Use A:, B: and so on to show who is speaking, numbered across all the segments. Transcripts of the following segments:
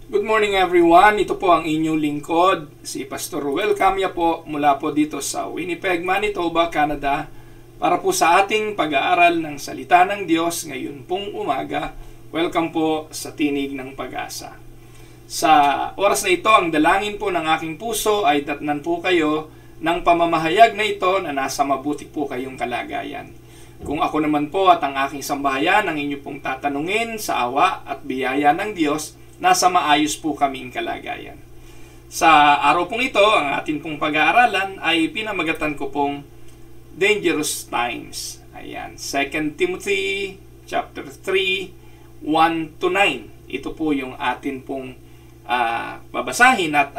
A: Good morning everyone, ito po ang inyong lingkod, si Pastor Ruel Camia po mula po dito sa Winnipeg, Manitoba, Canada para po sa ating pag-aaral ng Salita ng Diyos ngayon pong umaga. Welcome po sa Tinig ng Pag-asa. Sa oras na ito, ang dalangin po ng aking puso ay datnan po kayo ng pamamahayag na ito na nasa mabuti po kayong kalagayan. Kung ako naman po at ang aking sambahayan ang inyo pong tatanungin sa awa at biyaya ng Diyos, nasa maayos po kaming kalagayan. Sa araw pong ito, ang atin pong pag-aaralan ay pinamagatan ko pong Dangerous Times. Ayan, 2 Timothy chapter 3, 1-9. Ito po yung atin pong babasahin at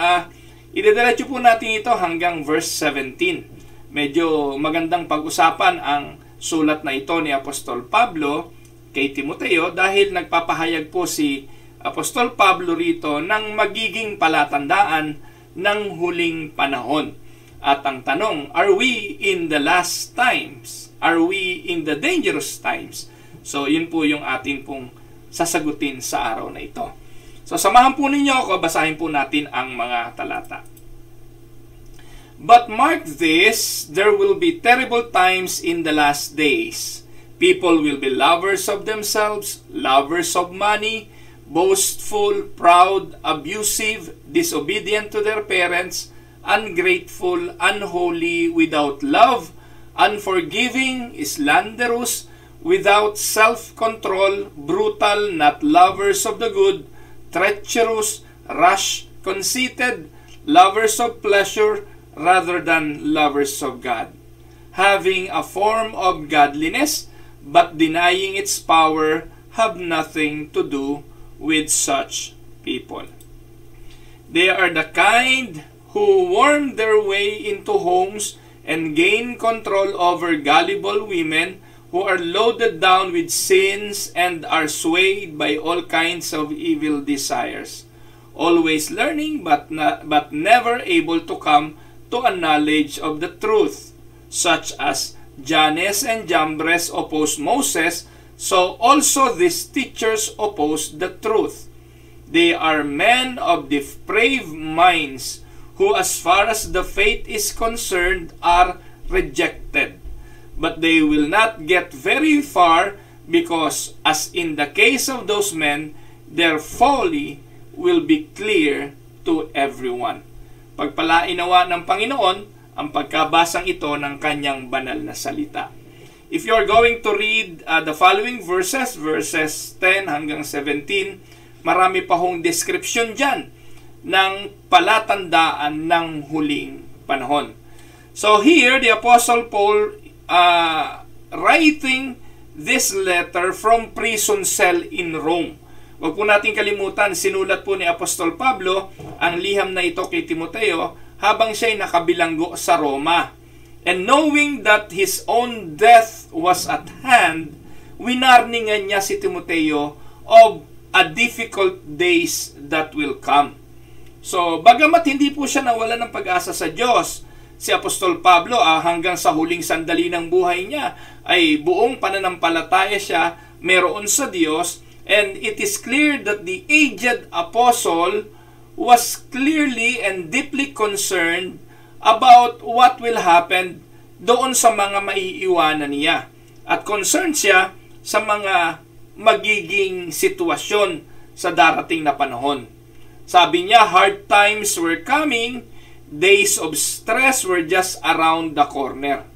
A: idediretso po natin ito hanggang verse 17. Medyo magandang pag-usapan ang sulat na ito ni Apostol Pablo kay Timoteo dahil nagpapahayag po si Apostol Pablo rito ng magiging palatandaan ng huling panahon. At ang tanong, are we in the last times? Are we in the dangerous times? So, yun po yung atin pong sasagutin sa araw na ito. So, samahan po ninyo ako, basahin po natin ang mga talata. But mark this, there will be terrible times in the last days. People will be lovers of themselves, lovers of money, boastful, proud, abusive, disobedient to their parents, ungrateful, unholy, without love, unforgiving, slanderous, without self-control, brutal, not lovers of the good, treacherous, rash, conceited, lovers of pleasure rather than lovers of God, having a form of godliness, but denying its power, have nothing to do with such people. They are the kind who worm their way into homes and gain control over gullible women who are loaded down with sins and are swayed by all kinds of evil desires, always learning but never able to come to a knowledge of the truth, such as Jannes and Jambres opposed Moses, so also these teachers oppose the truth. They are men of depraved minds, who as far as the faith is concerned are rejected. But they will not get very far, because as in the case of those men, their folly will be clear to everyone. Pagpalain nawa ng Panginoon ang pagkabasang ito ng kanyang banal na salita. If you are going to read the following verses 10 hanggang 17, marami pa hong description dyan ng palatandaan ng huling panahon. So here, the Apostle Paul writing this letter from prison cell in Rome. Huwag po natin kalimutan, sinulat po ni Apostol Pablo ang liham na ito kay Timoteo habang siya'y nakabilanggo sa Roma. And knowing that his own death was at hand, winarningan niya si Timoteo of a difficult days that will come. So, bagamat hindi po siya nawala ng pag-asa sa Diyos, si Apostol Pablo hanggang sa huling sandali ng buhay niya ay buong pananampalataya siya meron sa Diyos, and it is clear that the aged apostle was clearly and deeply concerned about what will happen doon sa mga maiiwanan niya. At concerned siya sa mga magiging sitwasyon sa darating na panahon. Sabi niya, hard times were coming, days of stress were just around the corner.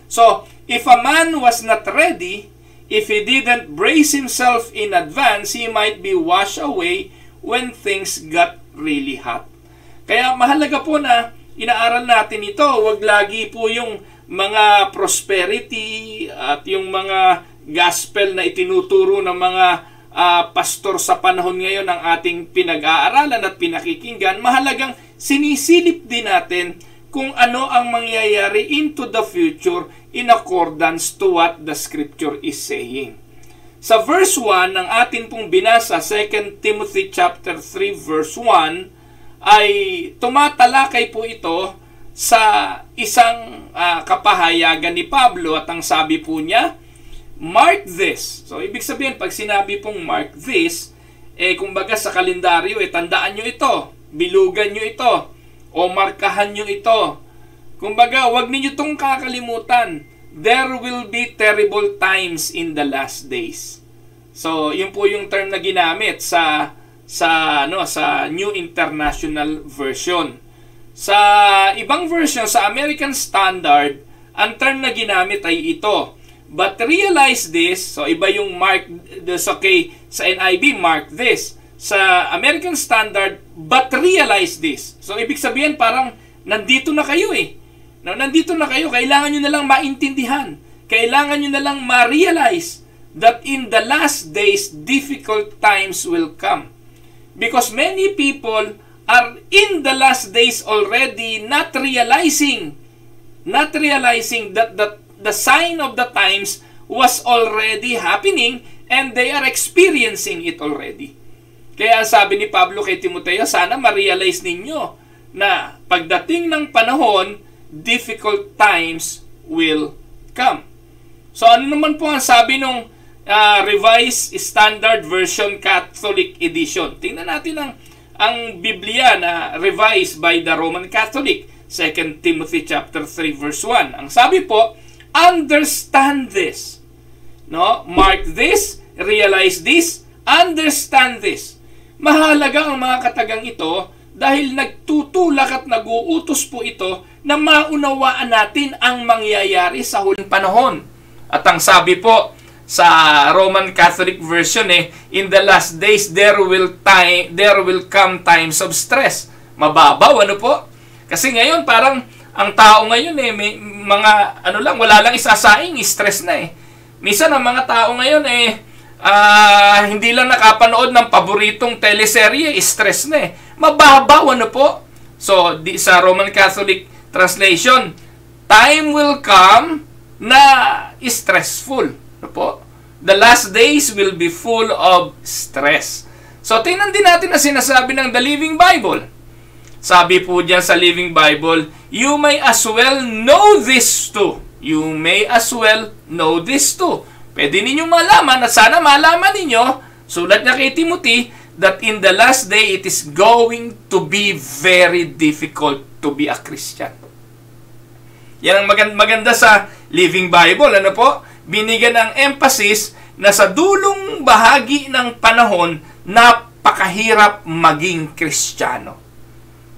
A: So, if a man was not ready, if he didn't brace himself in advance, he might be washed away when things got really hot. Kaya mahalaga po na inaaral natin ito. Huwag lagi po yung mga prosperity at yung mga gospel na itinuturo ng mga pastor sa panahon ngayon ang ating pinag-aaralan at pinakikinggan. Mahalagang sinisilip din natin kung ano ang mangyayari into the future in accordance to what the scripture is saying. Sa verse 1 ng atin pong binasa, 2 Timothy chapter 3 verse 1, ay tumatalakay po ito sa isang kapahayagan ni Pablo at ang sabi po niya, mark this. So, ibig sabihin, pag sinabi pong mark this, kumbaga sa kalendaryo, tandaan nyo ito, bilugan nyo ito, o markahan nyo ito. Kumbaga, wag ninyo itong kakalimutan. There will be terrible times in the last days. So, yun po yung term na ginamit sa New International Version. Sa ibang version, sa American Standard, ang term na ginamit ay ito. But realize this, so iba yung mark, okay, sa NIV, mark this. Sa American Standard, but realize this. So, ibig sabihin parang nandito na kayo No, nandito na kayo, kailangan nyo na lang maintindihan. Kailangan nyo na lang ma-realize that in the last days, difficult times will come. Because many people are in the last days already not realizing that the sign of the times was already happening and they are experiencing it already. Kaya sabi ni Pablo kay Timoteo, sana ma-realize ninyo na pagdating ng panahon, difficult times will come. So ano naman po ang sabi nung Revised Standard Version Catholic Edition? Tingnan natin ang Biblia na revised by the Roman Catholic, 2 Timothy chapter 3 verse 1. Ang sabi po, understand this. No? Mark this, realize this, understand this. Mahalaga ang mga katagang ito dahil nagtutulak at nag-uutos po ito na maunawaan natin ang mangyayari sa huling panahon. At ang sabi po sa Roman Catholic Version, in the last days there will come times of stress. Mababaw, ano po? Kasi ngayon parang ang tao ngayon may mga wala lang isasaing, stress na Minsan ang mga tao ngayon hindi lang nakapanood ng paboritong teleserye, stress na Mababaw, ano po? So, sa Roman Catholic translation, time will come na stressful. Ano po? The last days will be full of stress. So, tingnan din natin na sinasabi ng The Living Bible. Sabi po dyan sa Living Bible, you may as well know this too. You may as well know this too. Pwede ninyong malaman at sana malaman ninyo, sulat niya kay Timothy, that in the last day, it is going to be very difficult to be a Christian. Yan ang maganda sa Living Bible. Ano po? Binigyan ng emphasis na sa dulong bahagi ng panahon, napakahirap maging Kristiyano.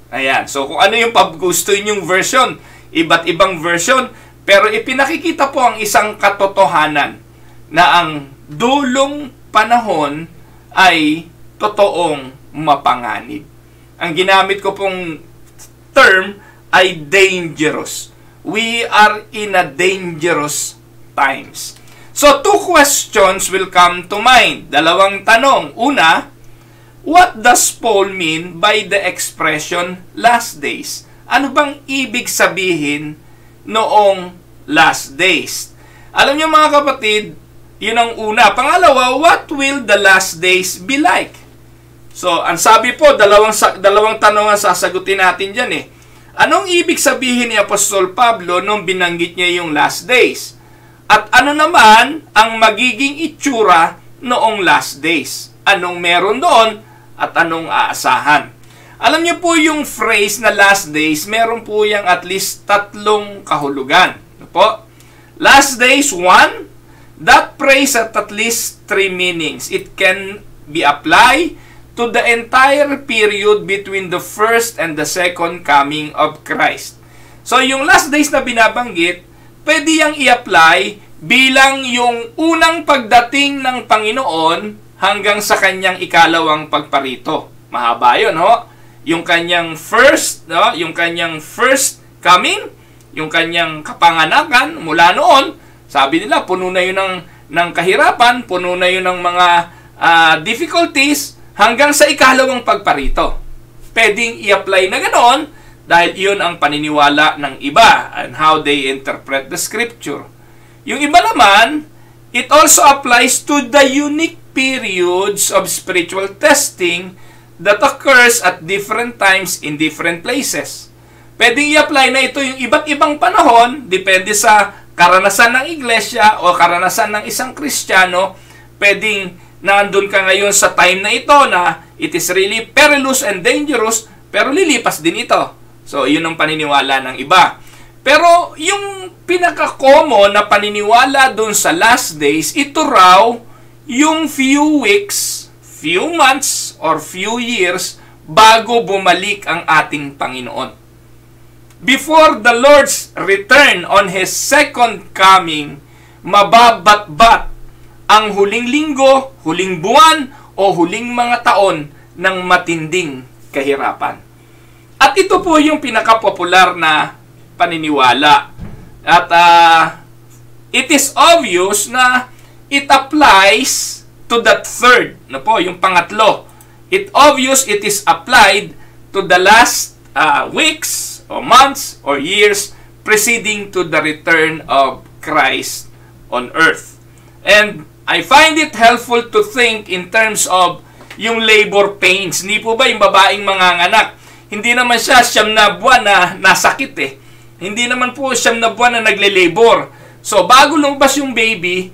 A: Ayan. So, kung ano yung gusto yung version, iba't ibang version, pero ipinakikita po ang isang katotohanan na ang dulong panahon ay totoong mapanganib. Ang ginamit ko pong term ay dangerous. We are in a dangerous times. So, two questions will come to mind. Dalawang tanong. Una, what does Paul mean by the expression last days? Ano bang ibig sabihin noong last days? Alam niyo mga kapatid, yun ang una. Pangalawa, what will the last days be like? So, ang sabi po, dalawang tanong ang sasagutin natin dyan Anong ibig sabihin ni Apostol Pablo nung binanggit niya yung last days? At ano naman ang magiging itsura noong last days? Anong meron doon at anong aasahan? Alam niyo po yung phrase na last days, meron po yung at least 3 kahulugan. Ano po? Last days, 1, that phrase at least 3 meanings. It can be applied to the entire period between the first and the second coming of Christ. So, yung last days na binabanggit, pwede yang i-apply bilang yung unang pagdating ng Panginoon hanggang sa kanyang ikalawang pagparito. Mahaba yun, ho? Yung kanyang first, no? Yung kanyang first coming, yung kanyang kapanganakan mula noon, sabi nila, puno na yun ng kahirapan, puno na yun ng mga difficulties, hanggang sa ikalawang pagparito. Pwedeng i-apply na ganoon dahil iyon ang paniniwala ng iba and how they interpret the scripture. Yung iba naman, it also applies to the unique periods of spiritual testing that occurs at different times in different places. Pwedeng i-apply na ito yung iba't ibang panahon, depende sa karanasan ng iglesia o karanasan ng isang Kristiyano, pwedeng nandun ka ngayon sa time na ito na it is really perilous and dangerous, pero lilipas din ito. So, yun ang paniniwala ng iba. Pero, yung pinaka-common na paniniwala dun sa last days, ito raw yung few weeks, few months, or few years bago bumalik ang ating Panginoon. Before the Lord's return on His second coming, mababatbat ang huling linggo, huling buwan, o huling mga taon ng matinding kahirapan. At ito po yung pinaka-popular na paniniwala. At it is obvious na it applies to that third, na po, yung pangatlo. It obvious it is applied to the last weeks or months or years preceding to the return of Christ on earth. And I find it helpful to think in terms of yung labor pains. Hindi po ba yung babaeng manganganak? Hindi naman siya 9 na buwan na nasakit eh. Hindi naman po 9 na buwan na nagle-labor. So, bago lumabas yung baby,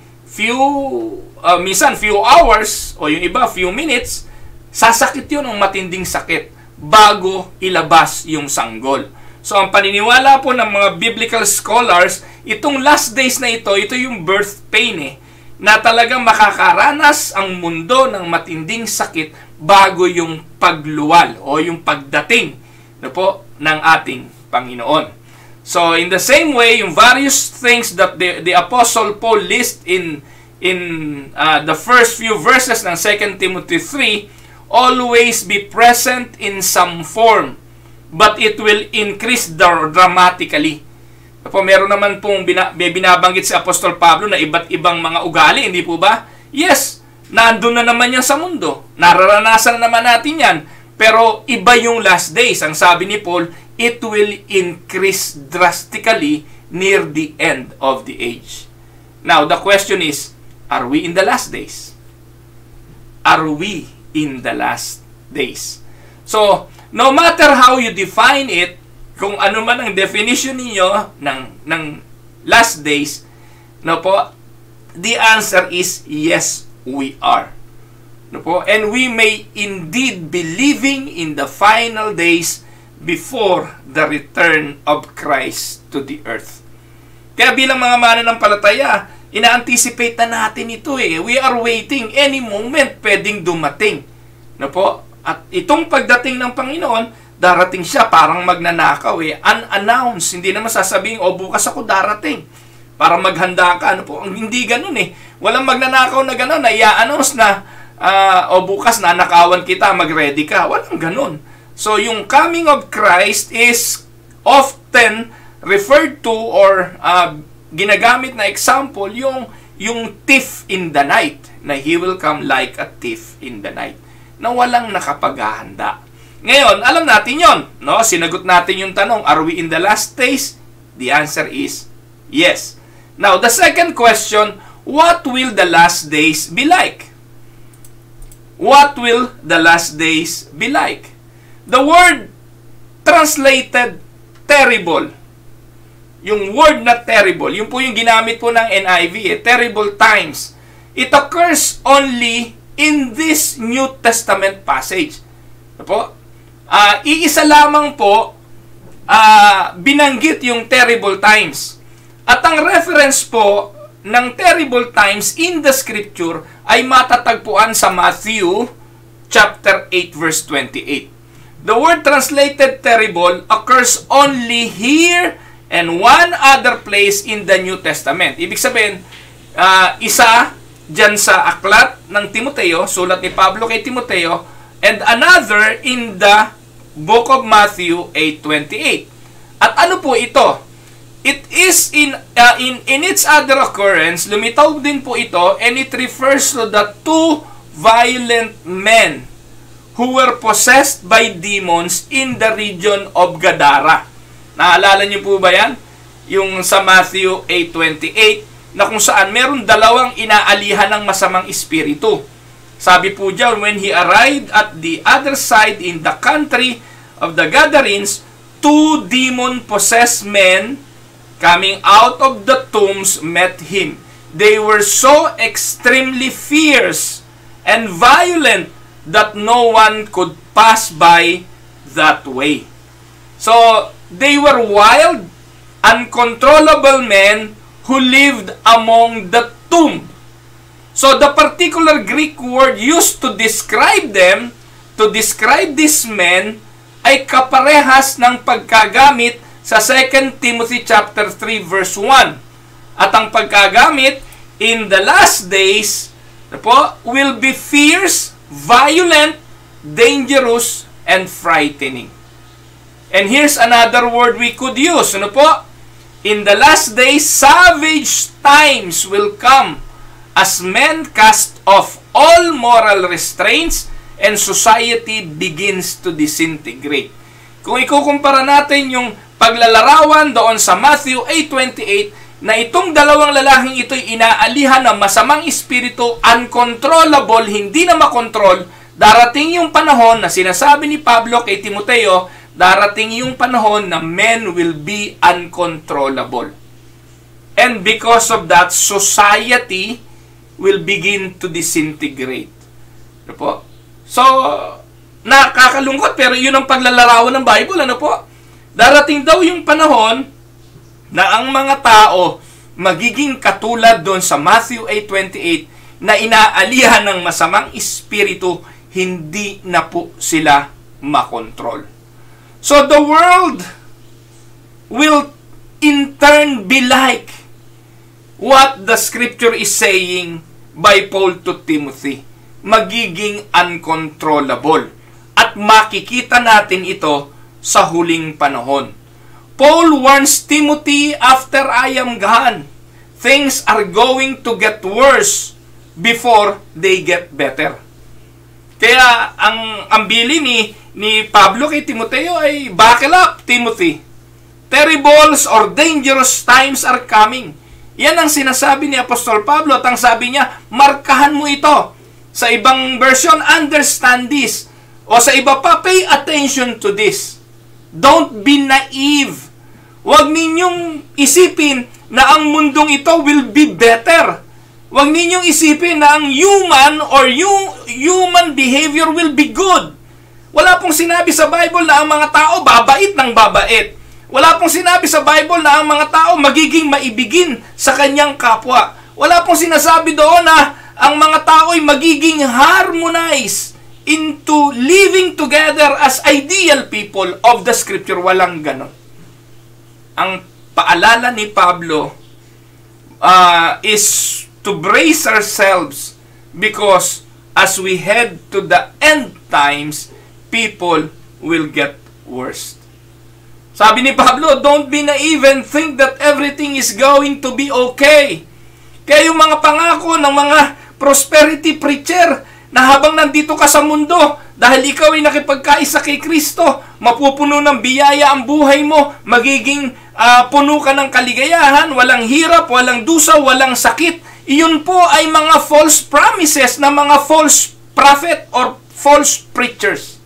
A: minsan few hours, o yung iba, few minutes, sasakit yun ng matinding sakit bago ilabas yung sanggol. So, ang paniniwala po ng mga biblical scholars, itong last days na ito yung birth pain eh, na talagang makakaranas ang mundo ng matinding sakit bago yung pagluwal o yung pagdating po ng ating Panginoon. So, in the same way, yung various things that the Apostle Paul list in the first few verses ng 2 Timothy 3, always be present in some form, but it will increase dramatically. Po, meron naman pong binabanggit si Apostol Pablo na iba't ibang mga ugali, hindi po ba? Yes, nandun na naman yan sa mundo. Nararanasan na naman natin yan. Pero iba yung last days. Ang sabi ni Paul, it will increase drastically near the end of the age. Now, the question is, are we in the last days? Are we in the last days? So, no matter how you define it, kung ano man ang definition niyo ng last days, no po, the answer is yes, we are. No po? And we may indeed be living in the final days before the return of Christ to the earth. Kaya bilang mga mananampalataya, ina-anticipate na natin ito eh. We are waiting, any moment pwedeng dumating. No po? At itong pagdating ng Panginoon, darating siya parang magnanakaw eh. Unannounced. Hindi naman sasabihin, bukas ako darating. Para maghanda ka. Ano po? Hindi ganun eh. Walang magnanakaw na ganun. Na i-announce na, bukas nanakawan kita, mag-ready ka. Walang ganun. So, yung coming of Christ is often referred to or ginagamit na example yung thief in the night. Na he will come like a thief in the night. Na walang nakapaghahanda. Ngayon, alam natin yon, no? Sinagot natin yung tanong, are we in the last days? The answer is yes. Now, the second question, what will the last days be like? What will the last days be like? The word translated terrible. Yung word na terrible, yun po yung ginamit po ng NIV, terrible times. It occurs only in this New Testament passage. Ano po? Iisa lamang po binanggit yung terrible times. At ang reference po ng terrible times in the scripture ay matatagpuan sa Matthew chapter 8 verse 28. The word translated terrible occurs only here and one other place in the New Testament. Ibig sabihin, isa dyan sa aklat ng Timoteo, sulat ni Pablo kay Timoteo, and another in the book of Matthew 8:28. At ano po ito? It is in its other occurrence, lumitaw din po ito, and it refers to the two violent men who were possessed by demons in the region of Gadara. Naalala niyo po ba yan? Yung sa Matthew 8:28, na kung saan meron dalawang inaalihan ng masamang espiritu. Sabi po dyan, when he arrived at the other side in the country of the Gadarenes, two demon-possessed men coming out of the tombs met him. They were so extremely fierce and violent, that no one could pass by that way. So, they were wild, uncontrollable men who lived among the tomb. So, the particular Greek word used to describe them, to describe these men, ay kaparehas ng pagkagamit sa 2 Timothy chapter 3 verse 1. At ang pagkagamit, in the last days, will be fierce, violent, dangerous, and frightening. And here's another word we could use. In the last days, savage times will come as men cast off all moral restraints and society begins to disintegrate. Kung ikukumpara natin yung paglalarawan doon sa Matthew 8:28, na itong dalawang lalaking ito'y inaalihan ng masamang espiritu, uncontrollable, hindi na makontrol, darating yung panahon na sinasabi ni Pablo kay Timoteo, darating yung panahon na men will be uncontrollable. And because of that, society will begin to disintegrate. So, nakakalungkot, pero yun ang paglalarawan ng Bible. Darating daw yung panahon na ang mga tao magiging katulad doon sa Matthew 8:28 na inaalihan ng masamang espiritu, hindi na po sila makontrol. So the world will in turn be like what the scripture is saying by Paul to Timothy. Magiging uncontrollable. At makikita natin ito sa huling panahon. Paul warns Timothy, after I am gone, things are going to get worse before they get better. Kaya ang bili ni Pablo kay Timoteo ay, buckle up, Timothy. Terrible or dangerous times are coming. Yan ang sinasabi ni Apostol Pablo at ang sabi niya, markahan mo ito. Sa ibang version, understand this. O sa iba pa, pay attention to this. Don't be naive. Huwag ninyong isipin na ang mundong ito will be better. Huwag ninyong isipin na ang human behavior will be good. Wala pong sinabi sa Bible na ang mga tao babait ng babait. Wala pong sinabi sa Bible na ang mga tao magiging maibigin sa kanyang kapwa. Wala pong sinasabi doon na ang mga tao ay magiging harmonized into living together as ideal people of the Scripture. Walang ganon. Ang paalala ni Pablo is to brace ourselves because as we head to the end times, people will get worse. Sabi ni Pablo, don't be naive and think that everything is going to be okay. Kaya yung mga pangako ng mga prosperity preacher na habang nandito ka sa mundo, dahil ikaw ay nakipagkaisa kay Kristo, mapupuno ng biyaya ang buhay mo, magiging puno ka ng kaligayahan, walang hirap, walang dusa, walang sakit. Iyon po ay mga false promises na mga false prophet or false preachers.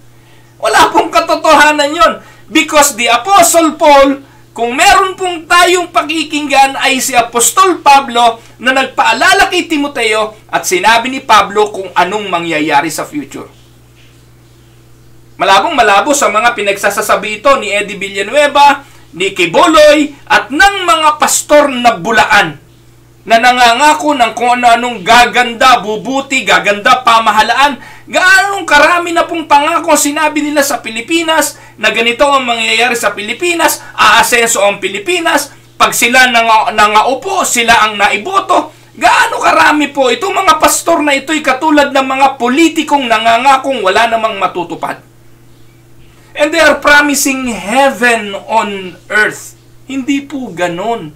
A: Wala pong katotohanan yon. Because the Apostle Paul, kung meron pong tayong pakikinggan, ay si Apostol Pablo na nagpaalala kay Timoteo at sinabi ni Pablo kung anong mangyayari sa future. Malabong-malabo sa mga pinagsasasabi ito ni Eddie Villanueva, ni Kiboloy, at ng mga pastor na bulaan na nangangako ng kung ano-anong gaganda, bubuti, gaganda pamahalaan. Gaano karami na pong pangako sinabi nila sa Pilipinas na ganito ang mangyayari sa Pilipinas, aasenso ang Pilipinas, pag sila nangaupo, sila ang naiboto. Gaano karami po itong mga pastor na ito'y katulad ng mga politikong nangangakong wala namang matutupad. And they are promising heaven on earth. Hindi po ganon.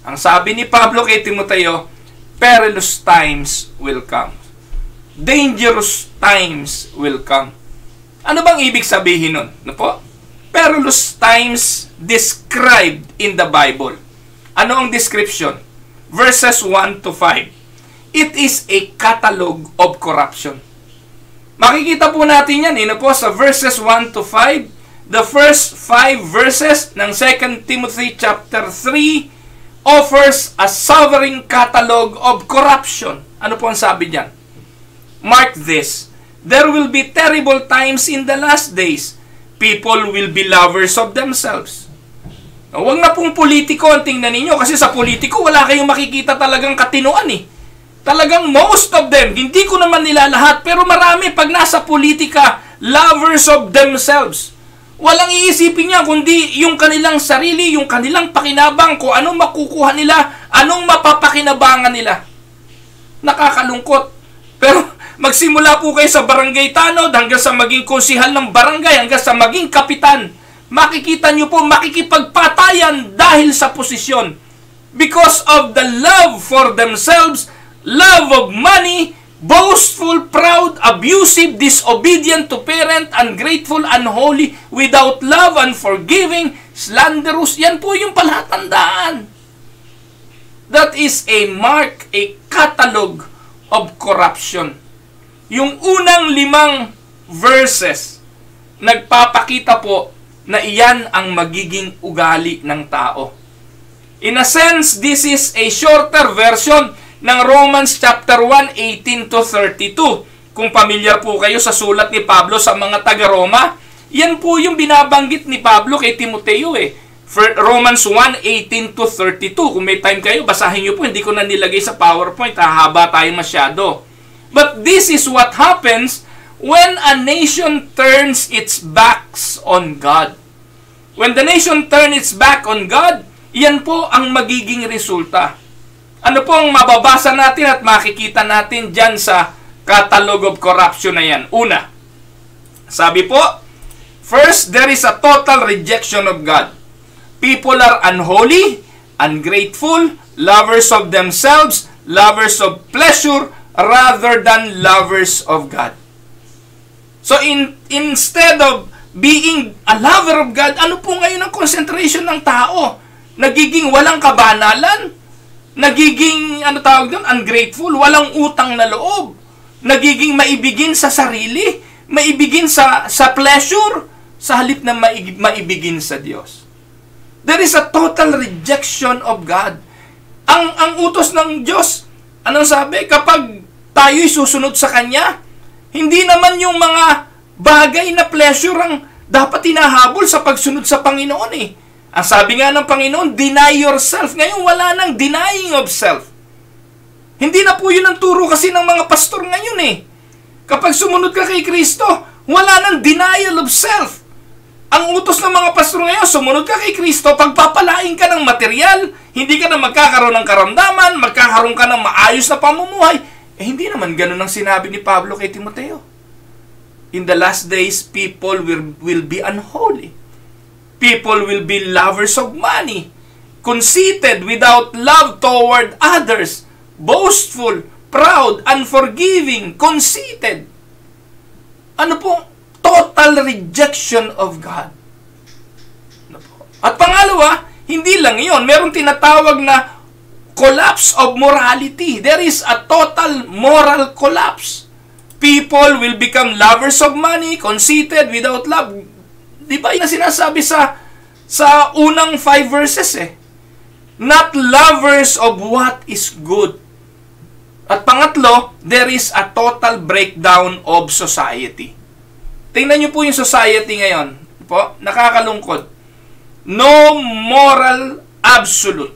A: Ang sabi ni Pablo kay Timoteo, perilous times will come. Dangerous times will come. Ano bang ibig sabihin nun? Ano po? Perilous times described in the Bible. Ano ang description? Verses 1 to 5. It is a catalog of corruption. Makikita po natin yan, po, sa verses 1 to 5. The first 5 verses ng 2 Timothy chapter 3 offers a sovereign catalog of corruption. Ano po ang sabi diyan? Mark this, there will be terrible times in the last days. People will be lovers of themselves. Huwag na pong politiko ang tingnan ninyo, kasi sa politiko wala kayong makikita talagang katinuan eh. Talagang most of them, hindi ko naman nila lahat, pero marami pag nasa politika, lovers of themselves. Walang iisipin niya kundi yung kanilang sarili, yung kanilang pakinabang, kung anong makukuha nila, anong mapapakinabangan nila. Nakakalungkot. Pero magsimula po kayo sa barangay tanod hanggang sa maging konsihal ng barangay, hanggang sa maging kapitan. Makikita nyo po makikipagpatayan dahil sa posisyon. Because of the love for themselves, love of money, boastful, proud, abusive, disobedient to parent, ungrateful, unholy, without love, unforgiving, slanderous. Yan po yung palatandaan. That is a mark, a catalog of corruption. Yung unang 5 verses, nagpapakita po na iyan ang magiging ugali ng tao. In a sense, this is a shorter version ng Romans chapter 1, 18 to 32. Kung pamilyar po kayo sa sulat ni Pablo sa mga taga-Roma, yan po yung binabanggit ni Pablo kay Timoteo eh. Romans 1, 18 to 32. Kung may time kayo, basahin nyo po. Hindi ko na nilagay sa PowerPoint. Hahaba tayo masyado. But this is what happens when a nation turns its backs on God. When the nation turns its back on God, yan po ang magiging resulta. Ano po ang mababasa natin at makikita natin dyan sa catalog of corruption na yan? Una, sabi po, first, there is a total rejection of God. People are unholy, ungrateful, lovers of themselves, lovers of pleasure, rather than lovers of God. So instead of being a lover of God, ano po ngayon ang concentration ng tao? Nagiging walang kabanalan, nagiging, ungrateful, walang utang na loob, nagiging maibigin sa sarili, maibigin sa pleasure, sa halip na maibigin sa Diyos. There is a total rejection of God. Ang utos ng Diyos, anong sabi? Kapag tayo'y susunod sa Kanya, hindi naman yung mga bagay na pleasure ang dapat hinahabol sa pagsunod sa Panginoon eh. Ang sabi nga ng Panginoon, deny yourself. Ngayon, wala nang denying of self. Hindi na po yun ang turo kasi ng mga pastor ngayon eh. Kapag sumunod ka kay Kristo, wala nang denial of self. Ang utos ng mga pastor ngayon, sumunod ka kay Kristo, pagpapalain ka ng material, hindi ka na magkakaroon ng karamdaman, magkakaroon ka ng maayos na pamumuhay. Eh, hindi naman ganun ang sinabi ni Pablo kay Timoteo. In the last days, people will be unholy. People will be lovers of money, conceited, without love toward others, boastful, proud, unforgiving, conceited. Ano po? Total rejection of God. At pangalawa, hindi lang iyon. Meron tinatawag na collapse of morality. There is a total moral collapse. People will become lovers of money, conceited, without love. Di ba yung sinasabi sa unang 5 verses eh? Not lovers of what is good. At pangatlo, there is a total breakdown of society. Tingnan niyo po yung society ngayon. Po, nakakalungkot. No moral absolute.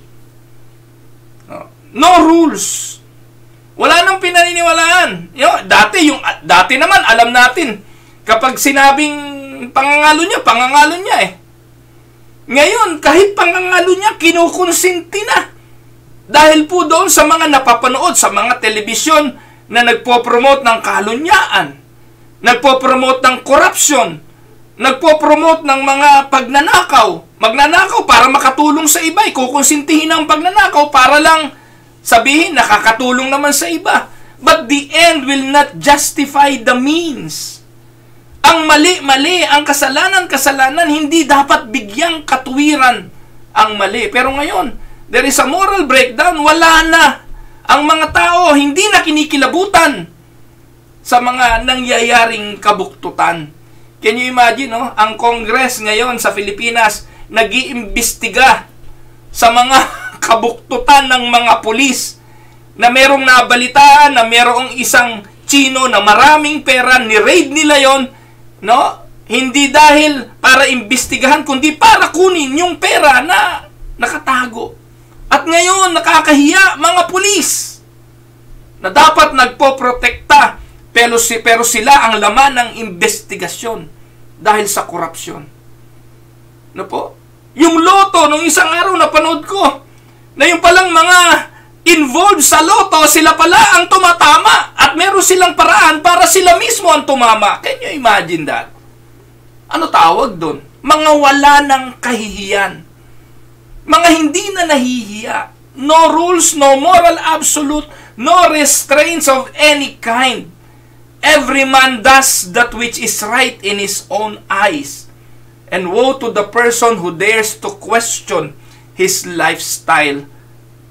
A: No rules. Wala nang pinaniniwalaan. Dati naman, alam natin, kapag sinabing pangangalo niya eh. Ngayon, kahit pangangalo niya, kinukonsinti na. Dahil po doon sa mga napapanood sa mga telebisyon na nagpo-promote ng kalunyaan, nagpo-promote ng corruption, nagpo-promote ng mga pagnanakaw. Magnanakaw para makatulong sa iba. Kukonsintihin ang pagnanakaw para lang sabihin nakakatulong naman sa iba. But the end will not justify the means. Ang mali-mali, ang kasalanan, hindi dapat bigyang katuwiran ang mali. Pero ngayon, there is a moral breakdown. Wala na. Ang mga tao hindi na kinikilabutan sa mga nangyayaring kabuktutan. Can you imagine, no? Ang Congress ngayon sa Pilipinas nag-iimbestiga sa mga kabuktutan ng mga pulis na merong nabalitaan na merong isang Chino na maraming pera, ni-raid nila yon, no? Hindi dahil para imbestigahan, kundi para kunin yung pera na nakatago. At ngayon, nakakahiya mga pulis na dapat nagpoprotekta, pero sila ang laman ng investigasyon dahil sa korupsyon. No po? Yung loto, nung isang araw napanood ko, na yung palang mga involved sa loto, sila pala ang tumatama at meron silang paraan para sila mismo ang tumama. Can you imagine that? Ano tawag doon? Mga wala ng kahihiyan. Mga hindi na nahihiya. No rules, no moral absolute, no restraints of any kind. Every man does that which is right in his own eyes. And woe to the person who dares to question his lifestyle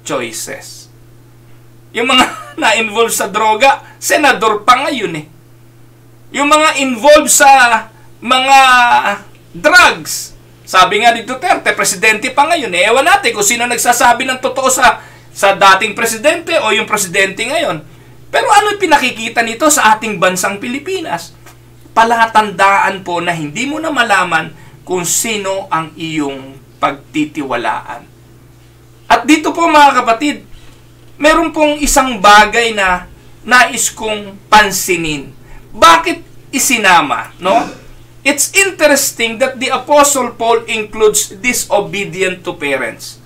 A: choices. Yung mga na-involve sa droga, senador pa ngayon eh. Yung mga involved sa mga drugs, sabi nga ni Duterte, presidente pa ngayon eh. Ewan natin kung sino nagsasabi ng totoo sa dating presidente o yung presidente ngayon. Pero ano yung pinakikita nito sa ating bansang Pilipinas? Palatandaan po na hindi mo na malaman kung sino ang iyong pagtitiwalaan. At dito po mga kapatid, meron pong isang bagay na nais kong pansinin. Bakit isinama? No? It's interesting that the Apostle Paul includes disobedient to parents.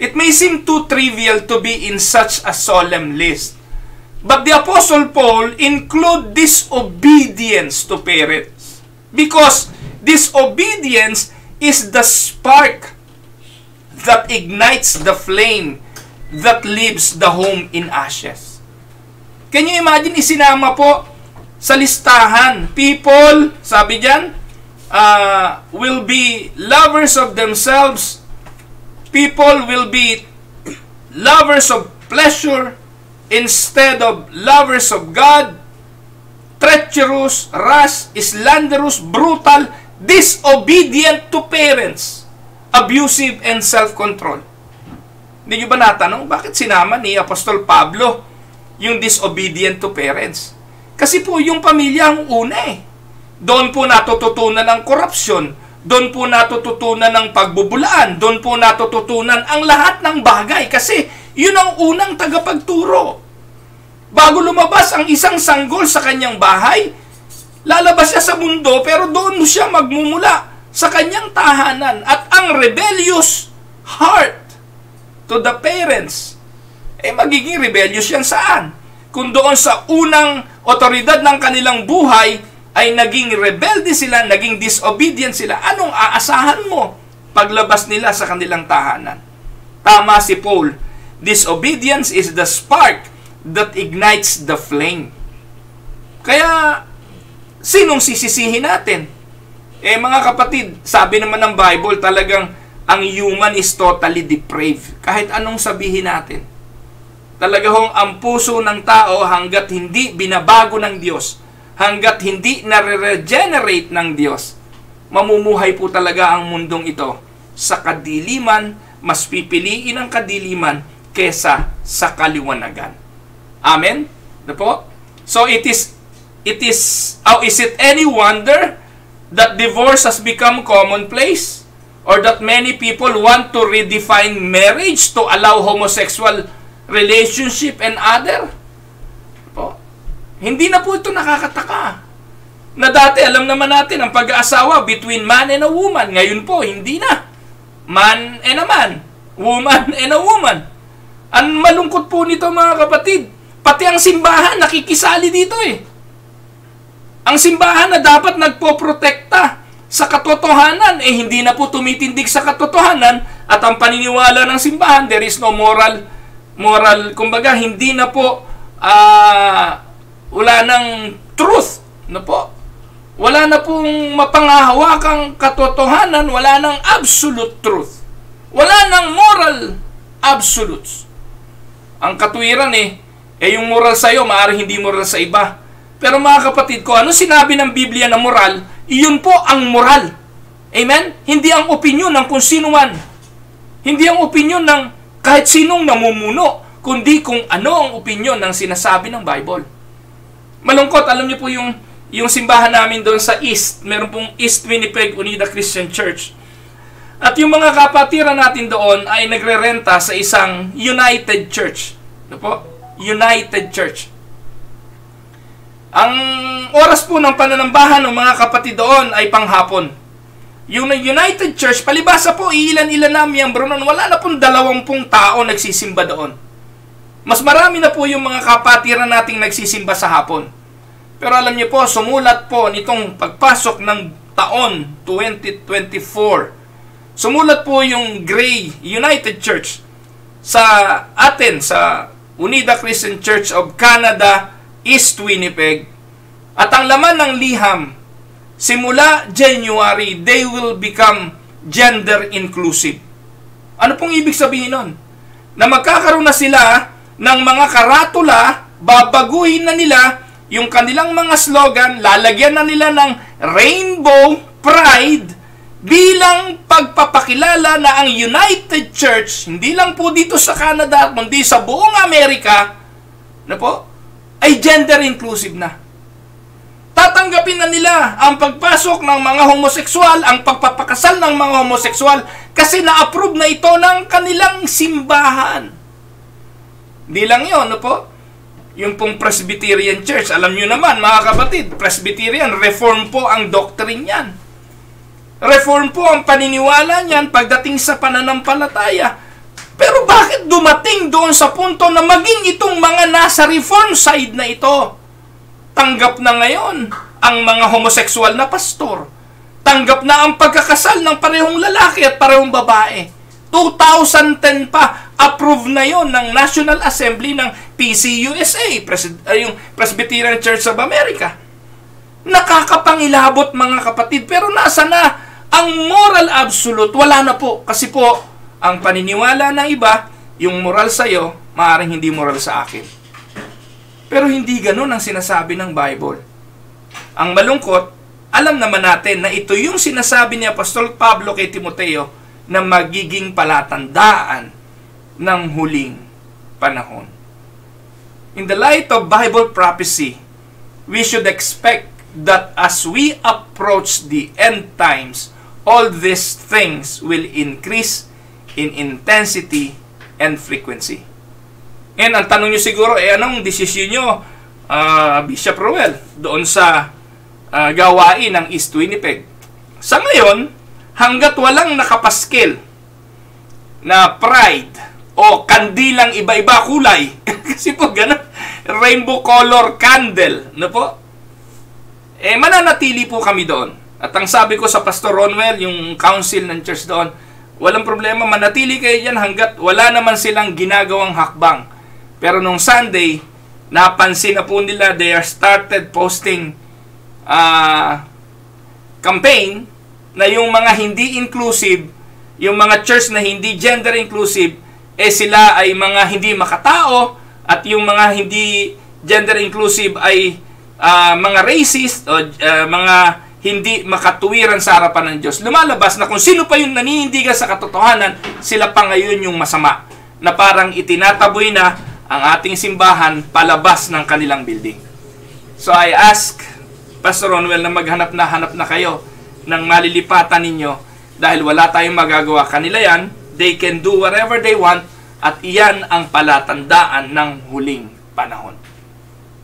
A: It may seem too trivial to be in such a solemn list. But the Apostle Paul include disobedience to parents. Because disobedience is the spark that ignites the flame that leaves the home in ashes. Can you imagine, isinama po sa listahan, people, sabi dyan, will be lovers of themselves, people will be lovers of pleasure instead of lovers of God, treacherous, rash, slanderous, brutal, disobedient to parents, abusive, and self-control. Hindi nyo ba natanong, bakit sinama ni Apostol Pablo yung disobedient to parents? Kasi po yung pamilya ang una eh. Doon po natututunan ang korupsyon, doon po natututunan ang pagbubulaan, doon po natututunan ang lahat ng bagay. Kasi yun ang unang tagapagturo. Bago lumabas ang isang sanggol sa kanyang bahay, lalabas siya sa mundo, pero doon siya magmumula sa kanyang tahanan. At ang rebellious heart to the parents, magiging rebellious yan saan? Kung doon sa unang otoridad ng kanilang buhay ay naging rebelde sila, naging disobedient sila, anong aasahan mo paglabas nila sa kanilang tahanan? Tama si Paul, disobedience is the spark that ignites the flame. Kaya, sinong sisisihin natin? Mga kapatid, sabi naman ng Bible, talagang ang human is totally depraved. Kahit anong sabihin natin. Talaga hong ang puso ng tao hanggat hindi binabago ng Diyos, hanggat hindi nare-regenerate ng Diyos, mamumuhay po talaga ang mundong ito sa kadiliman, mas pipiliin ang kadiliman kesa sa kaliwanagan. Amen? Na po? So is it any wonder that divorce has become commonplace? Or that many people want to redefine marriage to allow homosexual relationship and other? Po? Hindi na po ito nakakataka. Na dati, alam naman natin, ang pag-aasawa between man and a woman. Ngayon po, hindi na. Man and a man. Woman and a woman. Ang malungkot po nito mga kapatid, pati ang simbahan nakikisali dito eh. Ang simbahan na dapat nagpoprotekta sa katotohanan, hindi na po tumitindig sa katotohanan, at ang paniniwala ng simbahan, there is no moral, kumbaga, hindi na po, wala ng truth, no po? Wala na pong mapangahawakang katotohanan, wala ng absolute truth. Wala ng moral absolutes. Ang katwiran yung moral sa'yo, maaaring hindi moral sa iba. Pero mga kapatid ko, ano sinabi ng Biblia na moral? Iyon po ang moral. Amen? Hindi ang opinyon ng kung sino man. Hindi ang opinyon ng kahit sinong namumuno, kundi kung ano ang opinyon ng sinasabi ng Bible. Malungkot, alam niyo po yung simbahan namin doon sa East, meron pong East Winnipeg Unida Christian Church. At yung mga kapatiran natin doon ay nagre-renta sa isang United Church. Ano po? United Church. Ang oras po ng pananambahan ng mga kapatid doon ay panghapon. Yung United Church, palibasa po, ilan-ilan na miyembro nun. Wala na pong 20 tao nagsisimba doon. Mas marami na po yung mga kapatiran nating nagsisimba sa hapon. Pero alam niyo po, sumulat po nitong pagpasok ng taon 2024. Sumulat po yung Gray United Church sa atin, sa Unida Christian Church of Canada, East Winnipeg. At ang laman ng liham, simula January, they will become gender inclusive. Ano pong ibig sabihin nun? Na magkakaroon na sila ng mga karatula, babaguhin na nila yung kanilang mga slogan, lalagyan na nila ng Rainbow Pride bilang pagpapakilala na ang United Church, hindi lang po dito sa Canada, kundi sa buong Amerika, na po, ay gender inclusive na. Tatanggapin na nila ang pagpasok ng mga homoseksual, ang pagpapakasal ng mga homoseksual, kasi na-approve na ito ng kanilang simbahan. Di lang yun, no po? Yung pong Presbyterian Church, alam nyo naman, mga kapatid, Presbyterian, reform po ang doctrine yan. Reform po ang paniniwala niyan pagdating sa pananampalataya. Pero bakit dumating doon sa punto na maging itong mga nasa reform side na ito? Tanggap na ngayon ang mga homoseksual na pastor. Tanggap na ang pagkakasal ng parehong lalaki at parehong babae. 2010 pa, approve na yon ng National Assembly ng PCUSA, yung Presbyterian Church of America. Nakakapangilabot mga kapatid, pero nasa na ang moral absolute? Wala na po. Kasi po, ang paniniwala ng iba, yung moral sa'yo, maaaring hindi moral sa akin. Pero hindi ganun ang sinasabi ng Bible. Ang malungkot, alam naman natin na ito yung sinasabi ni Apostol Pablo kay Timoteo na magiging palatandaan ng huling panahon. In the light of Bible prophecy, we should expect that as we approach the end times, all these things will increase in intensity and frequency. And ang tanong nyo siguro, anong desisyon nyo, Bishop Ruel, doon sa gawain ng East Winnipeg? Sa ngayon, hanggat walang nakapaskil na pride o kandilang iba-iba kulay, kasi po gano'n, rainbow color candle, no po? Mananatili po kami doon. At ang sabi ko sa Pastor Ronwell, yung council ng church doon, walang problema, manatili kayo dyan hanggat wala naman silang ginagawang hakbang. Pero nung Sunday, napansin na po nila, they are started posting campaign na yung mga hindi inclusive, yung mga church na hindi gender inclusive, sila ay mga hindi makatao, at yung mga hindi gender inclusive ay mga racist o mga hindi makatuwiran sa harapan ng Diyos. Lumalabas na kung sino pa yung naninindigan sa katotohanan, sila pa ngayon yung masama, na parang itinataboy na ang ating simbahan palabas ng kanilang building. So I ask Pastor Ronwell na maghanap na kayo ng malilipatan ninyo, dahil wala tayong magagawa. Kanila yan, they can do whatever they want, at iyan ang palatandaan ng huling panahon.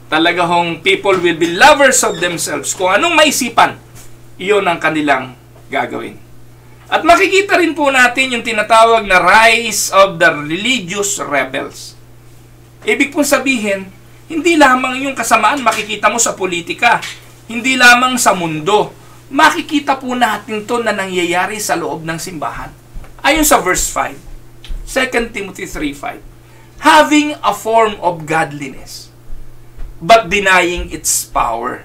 A: Talaga hong people will be lovers of themselves. Kung anong maisipan, iyon ang kanilang gagawin. At makikita rin po natin yung tinatawag na rise of the religious rebels. Ibig pong sabihin, hindi lamang yung kasamaan makikita mo sa politika, hindi lamang sa mundo. Makikita po natin to na nangyayari sa loob ng simbahan. Ayon sa verse 5, 2 Timothy 3:5, having a form of godliness, but denying its power.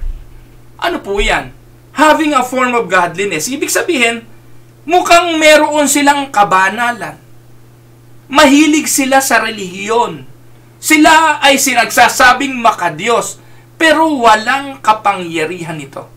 A: Ano po yan? Having a form of godliness. Ibig sabihin, mukhang meron silang kabanalan. Mahilig sila sa relihiyon. Sila ay sinagsasabing makadiyos, pero walang kapangyarihan ito.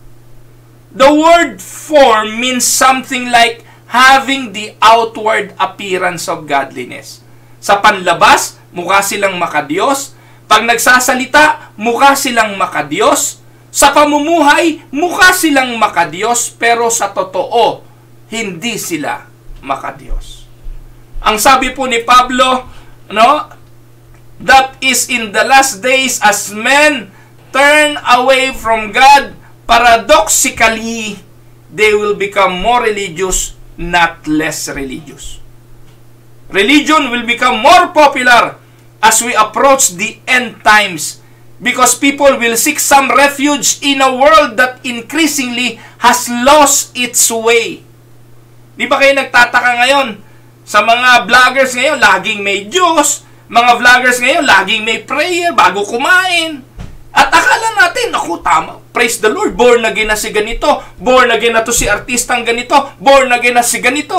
A: The word form means something like having the outward appearance of godliness. Sa panlabas, mukha silang makadiyos, Pag nagsasalita, mukha silang makadiyos. Sa pamumuhay, mukha silang makadiyos, pero sa totoo, hindi sila makadiyos. Ang sabi po ni Pablo, that is in the last days as men turn away from God, paradoxically, they will become more religious, not less religious. Religion will become more popular as we approach the end times, because people will seek some refuge in a world that increasingly has lost its way. Di ba kayo nagtataka ngayon? Sa mga vloggers ngayon, laging may Diyos. Mga vloggers ngayon, laging may prayer bago kumain. At akala natin, naku, tama. Praise the Lord, born again na si ganito. Born again na to si artistang ganito. Born again na si ganito.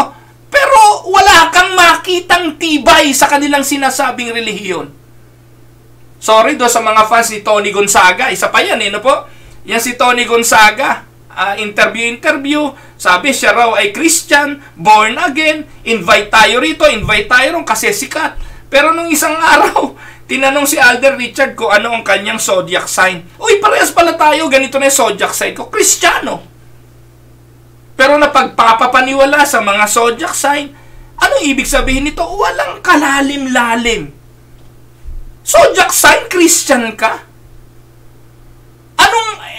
A: Pero wala kang makitang tibay sa kanilang sinasabing relihiyon. Sorry do sa mga fans ni Tony Gonzaga. Isa pa yan, no po? Yan si Tony Gonzaga. Interview. Sabi siya raw ay Christian, born again. Invite tayo rito, invite tayo ron kasi sikat. Pero nung isang araw, tinanong si Alder Richard kung ano ang kanyang zodiac sign. Uy, parehas pala tayo. Ganito na yung zodiac sign ko. Kristiyano. Pero napagpapapaniwala sa mga zodiac sign, anong ibig sabihin nito? Walang kalalim-lalim. Zodiac sign, Christian ka?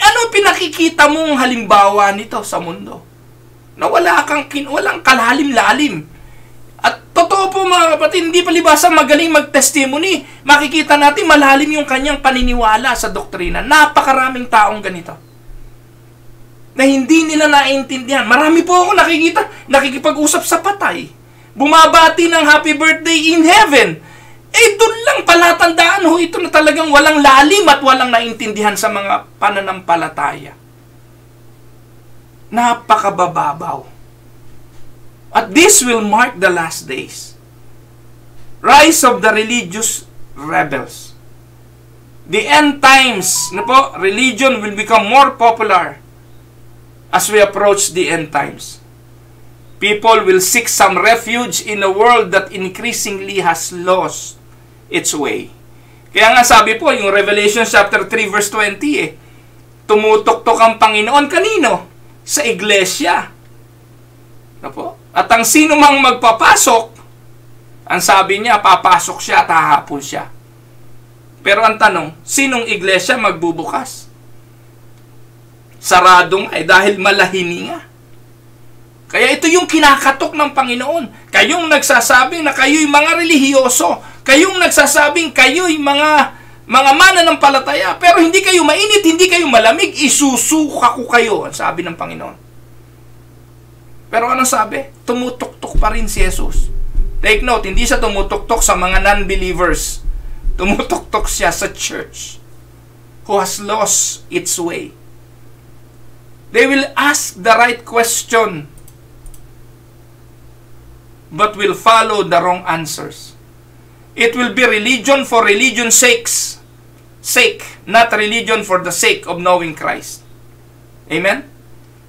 A: Anong pinakikita mong halimbawa nito sa mundo? Na walang kalalim-lalim. At totoo po mga kapatid, hindi palibasa magaling mag-testimony. Makikita natin malalim yung kanyang paniniwala sa doktrina. Napakaraming taong ganito. Na hindi nila naiintindihan. Marami po ako nakikipag-usap sa patay. Bumabati ng happy birthday in heaven. Doon lang palatandaan ho ito na talagang walang lalim at walang naintindihan sa mga pananampalataya. Napakabababaw. At this will mark the last days. Rise of the religious rebels. The end times, religion will become more popular as we approach the end times. People will seek some refuge in a world that increasingly has lost its way. Kaya nga sabi po, yung Revelation chapter 3 verse 20, tumutok-tok ang Panginoon kanino? Sa iglesia. At ang sino mang magpapasok, ang sabi niya, papasok siya at hahapon siya. Pero ang tanong, sinong iglesia magbubukas? Saradong ay dahil malahininga. Kaya ito yung kinakatok ng Panginoon. Kayong nagsasabing na kayo'y mga relihiyoso. Kayong nagsasabing kayo'y mga mananampalataya. Pero hindi kayo mainit, hindi kayo malamig. Isusuka ko kayo, ang sabi ng Panginoon. Pero anong sabi? Tumutok-tok pa rin si Jesus. Take note, hindi siya tumutok-tok sa mga non-believers. Tumutok-tok siya sa church who has lost its way. They will ask the right question but will follow the wrong answers. It will be religion for religion's sake, not religion for the sake of knowing Christ. Amen?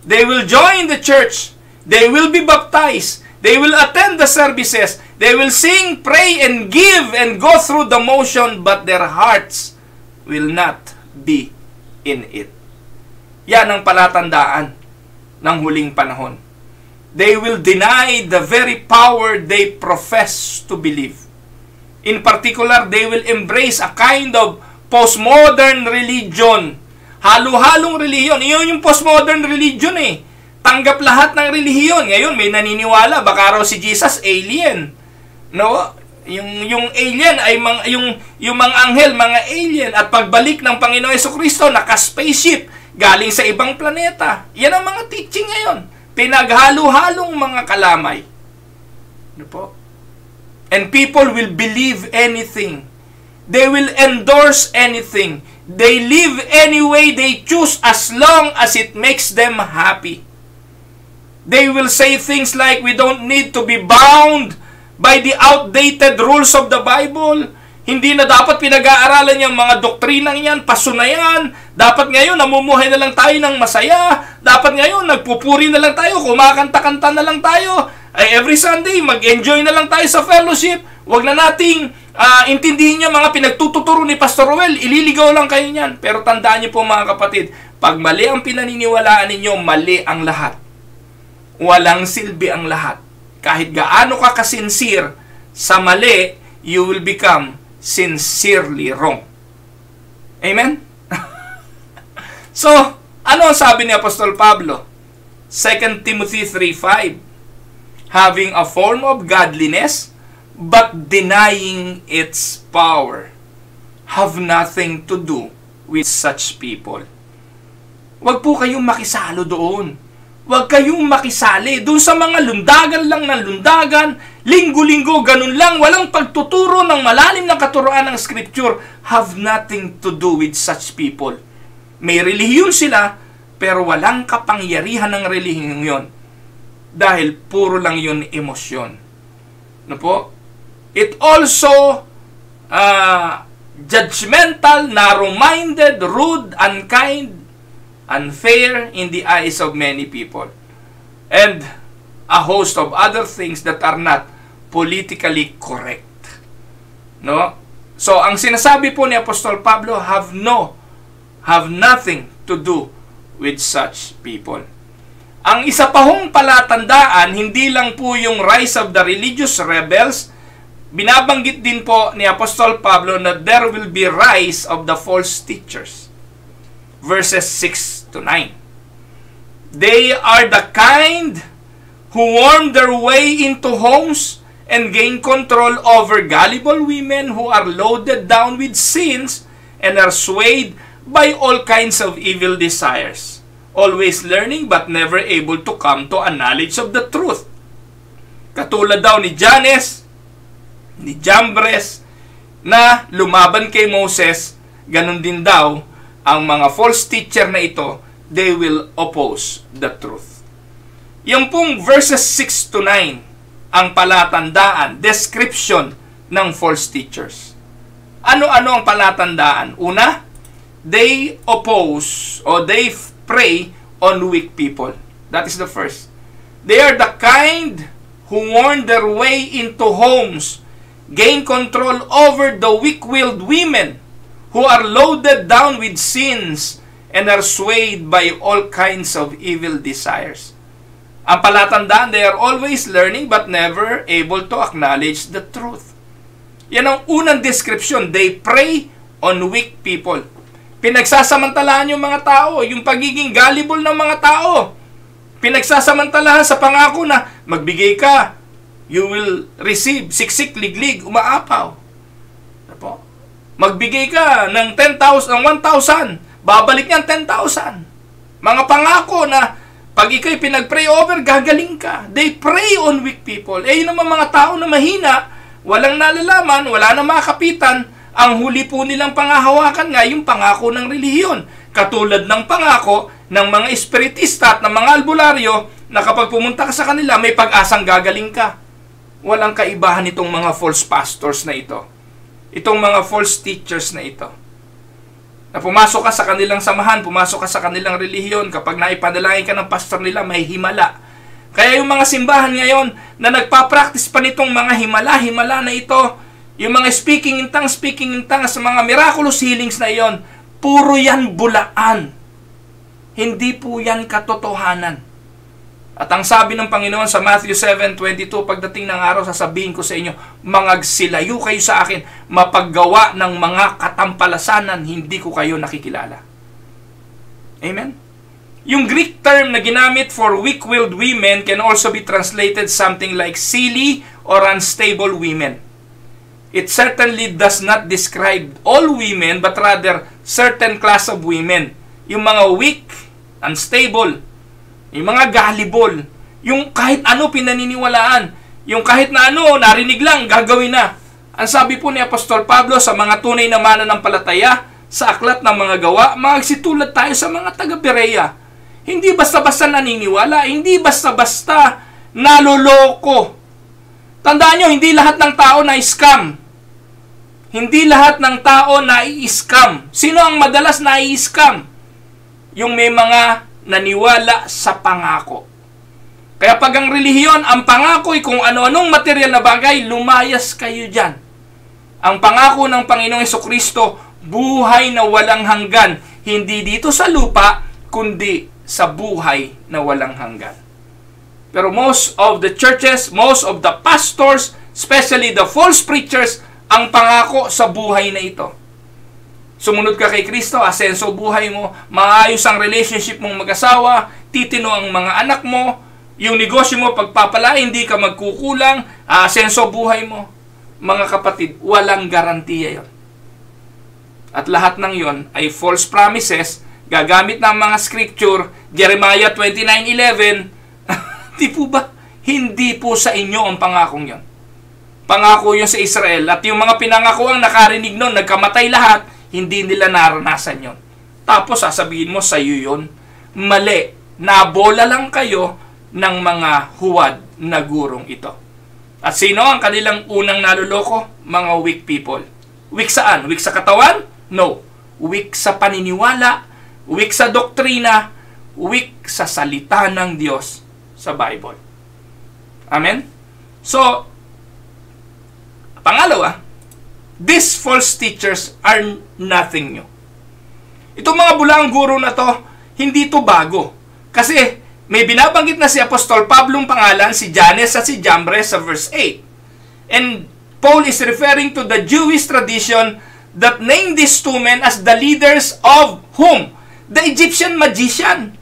A: They will join the church. They will be baptized. They will attend the services. They will sing, pray, and give and go through the motion, but their hearts will not be in it. Yan ang palatandaan ng huling panahon. They will deny the very power they profess to believe. In particular, they will embrace a kind of postmodern religion. Halo-halong relihiyon. Iyon yung postmodern religion eh. Tanggap lahat ng relihiyon. Ngayon, may naniniwala, baka raw si Jesus alien. No? Yung alien ay yung mga anghel, mga alien. At pagbalik ng Panginoon Jesucristo, naka-spaceship galing sa ibang planeta. Yan ang mga teaching ngayon. Pinaghalo-halong mga kalamay. Ano po? And people will believe anything. They will endorse anything. They live any way they choose as long as it makes them happy. They will say things like, we don't need to be bound by the outdated rules of the Bible. Hindi na dapat pinag-aaralan yung mga doktrinang yan, paso na yan. Dapat ngayon, namumuhay na lang tayo ng masaya. Dapat ngayon, nagpupuri na lang tayo, kumakanta-kanta na lang tayo. ay every Sunday, mag-enjoy na lang tayo sa fellowship. Huwag na nating intindihin niyo mga pinagtututuro ni Pastor Ruel. Ililigaw lang kayo niyan. Pero tandaan niyo po mga kapatid, pag mali ang pinaniniwalaan ninyo, mali ang lahat. Walang silbi ang lahat. Kahit gaano ka kasincere sa mali, you will become sincerely wrong. Amen? So, ano ang sabi ni Apostol Pablo? 2 Timothy 3:5, having a form of godliness, but denying its power, have nothing to do with such people. Huwag po kayong makisalo doon. Huwag kayong makisali doon sa mga lundagan lang ng lundagan, linggo-linggo, ganun lang, walang pagtuturo ng malalim na katuroan ng Scripture. Have nothing to do with such people. May relihiyon sila, pero walang kapangyarihan ng relihiyon yon. Dahil puro lang yun emosyon. No po? It also judgmental, narrow-minded, rude, unkind, unfair in the eyes of many people. And a host of other things that are not politically correct. No? So, ang sinasabi po ni Apostol Pablo, have nothing to do with such people. Ang isa pa hong palatandaan, hindi lang po yung rise of the religious rebels, binabanggit din po ni Apostol Pablo na there will be rise of the false teachers. Verses 6 to 9. They are the kind who worm their way into homes and gain control over gullible women who are loaded down with sins and are swayed by all kinds of evil desires. Always learning but never able to come to a knowledge of the truth. Katulad daw ni Jannes, ni Jambres, na lumaban kay Moses, ganun din daw ang mga false teacher na ito, they will oppose the truth. Yung pong verses 6 to 9, ang palatandaan, description ng false teachers. Ano-ano ang palatandaan? Una, they oppose or they prey on weak people. That is the first. They are the kind who worm their way into homes, gain control over the weak-willed women who are loaded down with sins and are swayed by all kinds of evil desires. Ang palatandaan, they are always learning but never able to acknowledge the truth. Yan ang unang description. They prey on weak people. Pinagsasamantalahan yung mga tao, yung pagiging gullible ng mga tao. Pinagsasamantalahan sa pangako na magbigay ka, you will receive, siksik, liglig, umaapaw. Magbigay ka ng 10,000, ng 1,000, babalik niyan 10,000. Mga pangako na pag ikaw'y pinag-pray over, gagaling ka. They prey on weak people. Yun naman mga tao na mahina, walang nalalaman, wala na makapitan, ang huli po nilang pangahawakan nga yung pangako ng relihiyon. Katulad ng pangako ng mga espiritista at ng mga albularyo na kapag pumunta ka sa kanila, may pag-asang gagaling ka. Walang kaibahan itong mga false pastors na ito. Itong mga false teachers na ito. Na pumasok ka sa kanilang samahan, pumasok ka sa kanilang relihiyon, kapag naipadalangin ka ng pastor nila, may himala. Kaya yung mga simbahan ngayon na nagpa-practice pa nitong mga himala na ito, yung mga speaking in tongues, sa mga miraculous healings na iyon, puro yan bulaan. Hindi po yan katotohanan. At ang sabi ng Panginoon sa Matthew 7:22, pagdating ng araw, sasabihin ko sa inyo, mangagsilayo kayo sa akin, mapaggawa ng mga katampalasanan, hindi ko kayo nakikilala. Amen? Yung Greek term na ginamit for weak-willed women can also be translated something like silly or unstable women. It certainly does not describe all women, but rather certain class of women. Yung mga weak, unstable, yung mga gullible, yung kahit ano pinaniniwalaan, yung kahit na ano, narinig lang, gagawin na. Ang sabi po ni Apostol Pablo sa mga tunay na mananampalataya, sa aklat ng mga gawa, magsitulad tayo sa mga taga-Berea. Hindi basta-basta naniniwala, hindi basta-basta naloloko. Tandaan nyo, hindi lahat ng tao na scam. Hindi lahat ng tao na i-scam. Sino ang madalas na i-scam? Yung may mga naniwala sa pangako. Kaya pag ang relihiyon, ang pangako ay kung ano-anong material na bagay, lumayas kayo dyan. Ang pangako ng Panginoong Hesukristo, buhay na walang hanggan. Hindi dito sa lupa, kundi sa buhay na walang hanggan. Pero most of the churches, most of the pastors, especially the false preachers, ang pangako sa buhay na ito. Sumunod ka kay Kristo, asenso buhay mo, maayos ang relationship mong mag-asawa, titino ang mga anak mo, yung negosyo mo pagpapala, hindi ka magkukulang, asenso buhay mo. Mga kapatid, walang garantiya yon. At lahat ng yon ay false promises, gagamit ng mga scripture, Jeremiah 29:11, di po ba? Hindi po sa inyo ang pangakong yon. Pangako yun sa Israel, at yung mga pinangako ang nakarinig nun, nagkamatay lahat, hindi nila naranasan yon. Tapos sasabihin mo, sa iyo yun. Mali. Nabola lang kayo ng mga huwad na gurong ito. At sino ang kanilang unang naluloko? Mga weak people. Weak saan? Weak sa katawan? No. Weak sa paniniwala, weak sa doktrina, weak sa salita ng Diyos sa Bible. Amen? So, pangalawa, these false teachers are nothing new. Itong mga bulaang guro na to, hindi to bago. Kasi may binabanggit na si Apostol Pablong pangalan, si Jannes at si Jambres sa verse 8. And Paul is referring to the Jewish tradition that named these two men as the leaders of whom? The Egyptian magician.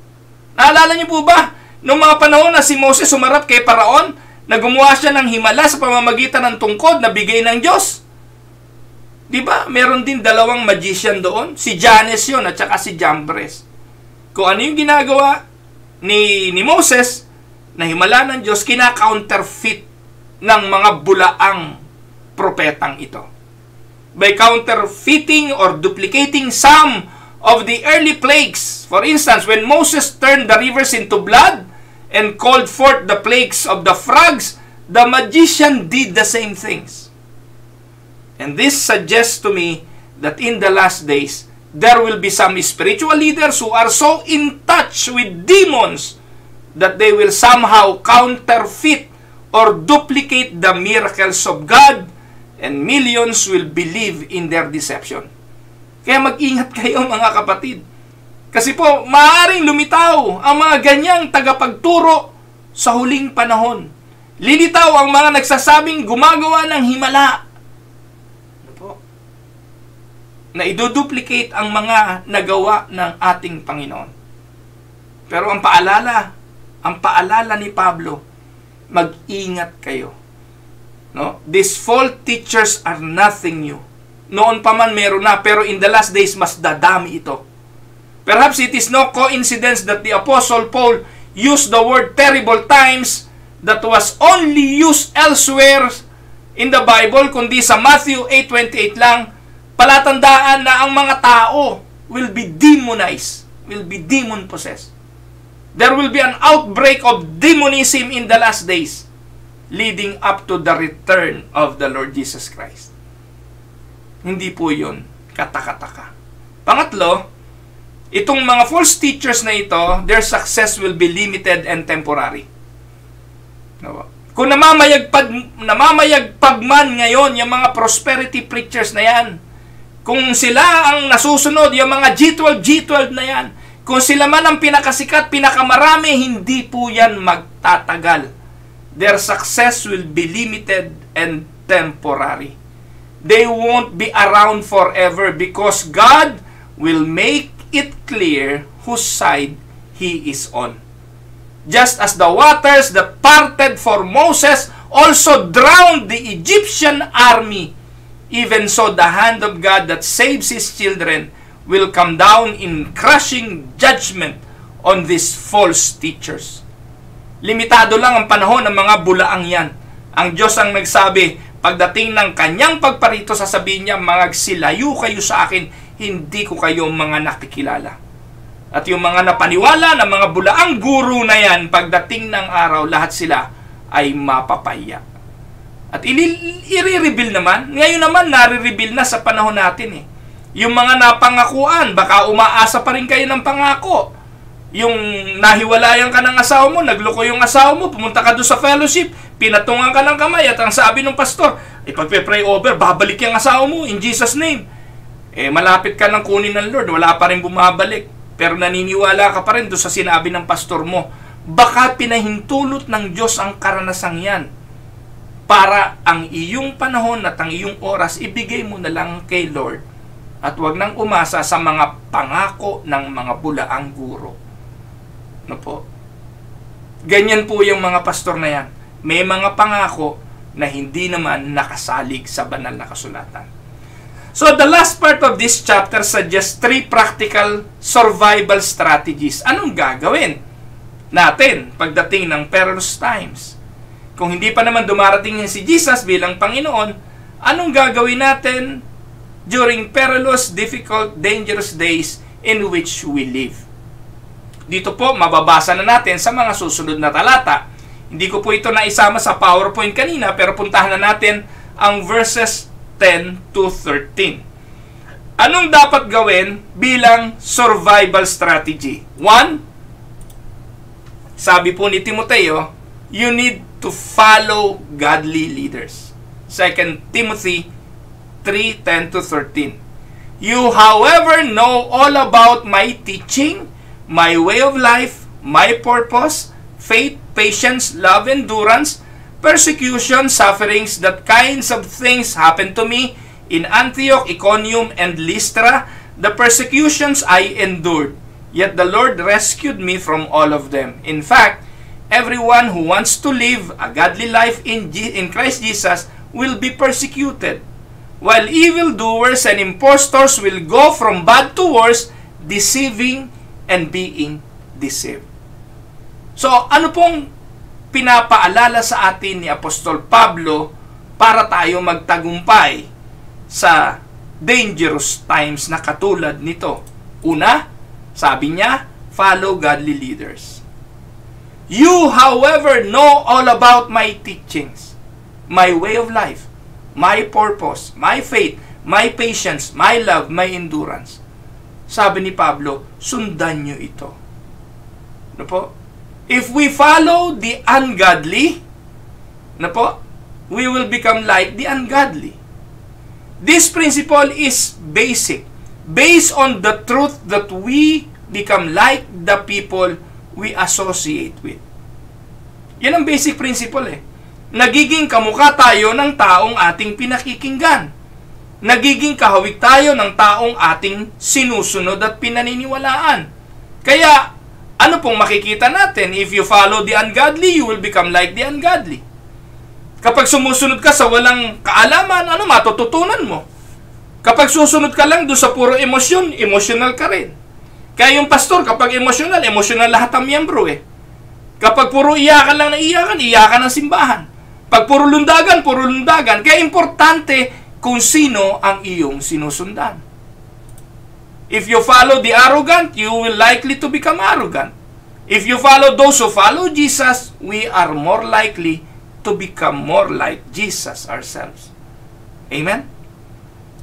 A: Naalala niyo po ba? Noong mga panahon na si Moses sumarap kay Paraon, na gumawa siya ng himala sa pamamagitan ng tungkod na bigay ng Diyos. Di ba? Meron din dalawang magician doon. Si Jannes yun at saka si Jambres. Kung ano yung ginagawa ni Moses na himala ng Diyos, kina-counterfeit ng mga bulaang propetang ito. By counterfeiting or duplicating some of the early plagues. For instance, when Moses turned the rivers into blood and called forth the plagues of the frogs, the magician did the same things. And this suggests to me that in the last days, there will be some spiritual leaders who are so in touch with demons that they will somehow counterfeit or duplicate the miracles of God, and millions will believe in their deception. Kaya mag-ingat kayo mga kapatid. Kasi po, maaaring lumitaw ang mga ganyang tagapagturo sa huling panahon. Lilitaw ang mga nagsasabing gumagawa ng himala. Ano po? Na iduduplicate ang mga nagawa ng ating Panginoon. Pero ang paalala ni Pablo, mag-ingat kayo. No? These false teachers are nothing new. Noon pa man meron na, pero in the last days, mas dadami ito. Perhaps it is no coincidence that the Apostle Paul used the word terrible times that was only used elsewhere in the Bible, kundi sa Matthew 8:28 lang, palatandaan na ang mga tao will be demonized, will be demon-possessed. There will be an outbreak of demonism in the last days, leading up to the return of the Lord Jesus Christ. Hindi po yun katakataka. Pangatlo, itong mga false teachers na ito, their success will be limited and temporary. Kung namamayagpag man ngayon yung mga prosperity preachers na yan, kung sila ang nasusunod, yung mga G12 na yan, kung sila man ang pinakasikat, pinakamarami, hindi po yan magtatagal. Their success will be limited and temporary. They won't be around forever because God will make it clear whose side He is on. Just as the waters that parted for Moses also drowned the Egyptian army, even so the hand of God that saves His children will come down in crushing judgment on these false teachers. Limitado lang ang panahon ng mga bulaang yan. Ang Diyos ang nagsabi, pagdating ng kanyang pagparito, sasabihin niya, magsilayo kayo sa akin, hindi ko kayo mga nakikilala. At yung mga napaniwala na mga bulaang guru na yan, pagdating ng araw, lahat sila ay mapapaya. At i-reveal naman, ngayon naman nare-reveal na sa panahon natin eh. Yung mga napangakuan, baka umaasa pa rin kayo ng pangako. Yung nahiwalayan ka ng asawa mo, nagloko yung asawa mo, pumunta ka doon sa fellowship, pinatungan ka ng kamay, at ang sabi ng pastor, pagpe-pray over, babalik yung asawa mo in Jesus' name. Malapit ka ng kunin ng Lord, wala pa rin bumabalik. Pero naniniwala ka pa rin doon sa sinabi ng pastor mo. Baka pinahintulot ng Diyos ang karanasang yan para ang iyong panahon at ang iyong oras ibigay mo na lang kay Lord at huwag nang umasa sa mga pangako ng mga bulaang guro. No po? Ganyan po yung mga pastor na yan. May mga pangako na hindi naman nakasalig sa banal na kasulatan. So the last part of this chapter suggests 3 practical survival strategies. Anong gagawin natin pagdating ng perilous times? Kung hindi pa naman dumarating si Jesus bilang Panginoon, anong gagawin natin during perilous, difficult, dangerous days in which we live? Dito po, mababasa na natin sa mga susunod na talata. Hindi ko po ito naisama sa PowerPoint kanina, pero puntahan na natin ang verses 10 to 13. Anong dapat gawin bilang survival strategy? 1, sabi po ni Timoteo, you need to follow godly leaders. 2 Timothy 3:10 to 13. You, however, know all about my teaching, my way of life, my purpose, faith, patience, love, endurance, persecution, sufferings, that kinds of things happened to me in Antioch, Iconium, and Lystra. The persecutions I endured, yet the Lord rescued me from all of them. In fact, everyone who wants to live a godly life in Christ Jesus will be persecuted, while evildoers and impostors will go from bad to worse, deceiving and being deceived. So, ano pong pinapaalala sa atin ni Apostol Pablo para tayo magtagumpay sa dangerous times na katulad nito? Una, sabi niya, follow godly leaders. You, however, know all about my teachings, my way of life, my purpose, my faith, my patience, my love, my endurance. Sabi ni Pablo, sundan nyo ito. Ano po? If we follow the ungodly, ano po? We will become like the ungodly. This principle is basic. Based on the truth that we become like the people we associate with. Yan ang basic principle Nagiging kamukha tayo ng taong ating pinakikinggan. Nagiging kahawig tayo ng taong ating sinusunod at pinaniniwalaan. Kaya, ano pong makikita natin? If you follow the ungodly, you will become like the ungodly. Kapag sumusunod ka sa walang kaalaman, ano matututunan mo? Kapag susunod ka lang doon sa puro emosyon, emotional ka rin. Kaya yung pastor, kapag emotional lahat ang miyembro Kapag puro iyakan lang na iyakan ng simbahan. Pag puro lundagan. Kaya importante kung sino ang iyong sinusundan. If you follow the arrogant, you will likely to become arrogant. If you follow those who follow Jesus, we are more likely to become more like Jesus ourselves. Amen?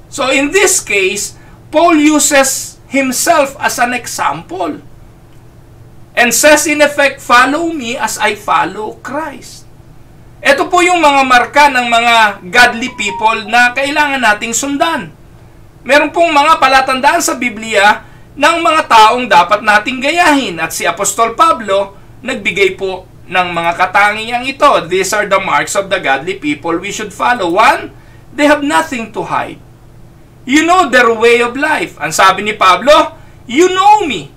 A: So in this case, Paul uses himself as an example and says in effect, follow me as I follow Christ. Ito po yung mga marka ng mga godly people na kailangan nating sundan. Meron pong mga palatandaan sa Biblia ng mga taong dapat nating gayahin. At si Apostol Pablo, nagbigay po ng mga katangiang ito. These are the marks of the godly people we should follow. 1, they have nothing to hide. You know their way of life. Ang sabi ni Pablo, you know me.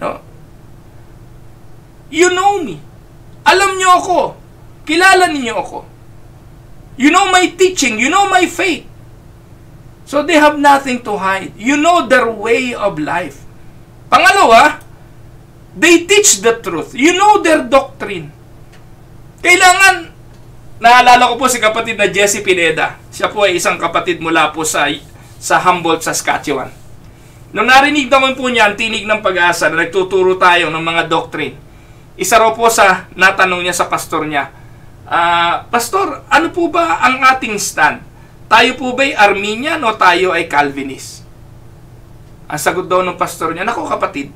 A: No? You know me. Alam niyo ako. Kilala ninyo ako. You know my teaching. You know my faith. So they have nothing to hide. You know their way of life. Pangalawa, they teach the truth. You know their doctrine. Kailangan, naalala ko po si kapatid na Jesse Pineda. Siya po ay isang kapatid mula po sa Humboldt, Saskatchewan. Nung narinig naman po niya ang tinig ng pag-asa na nagtuturo tayo ng mga doctrine, isa raw po sa natanong niya sa pastor niya, Pastor, ano po ba ang ating stand? Tayo po ba'y Arminian o tayo ay Calvinist? Ang sagot daw ng pastor niya, naku kapatid,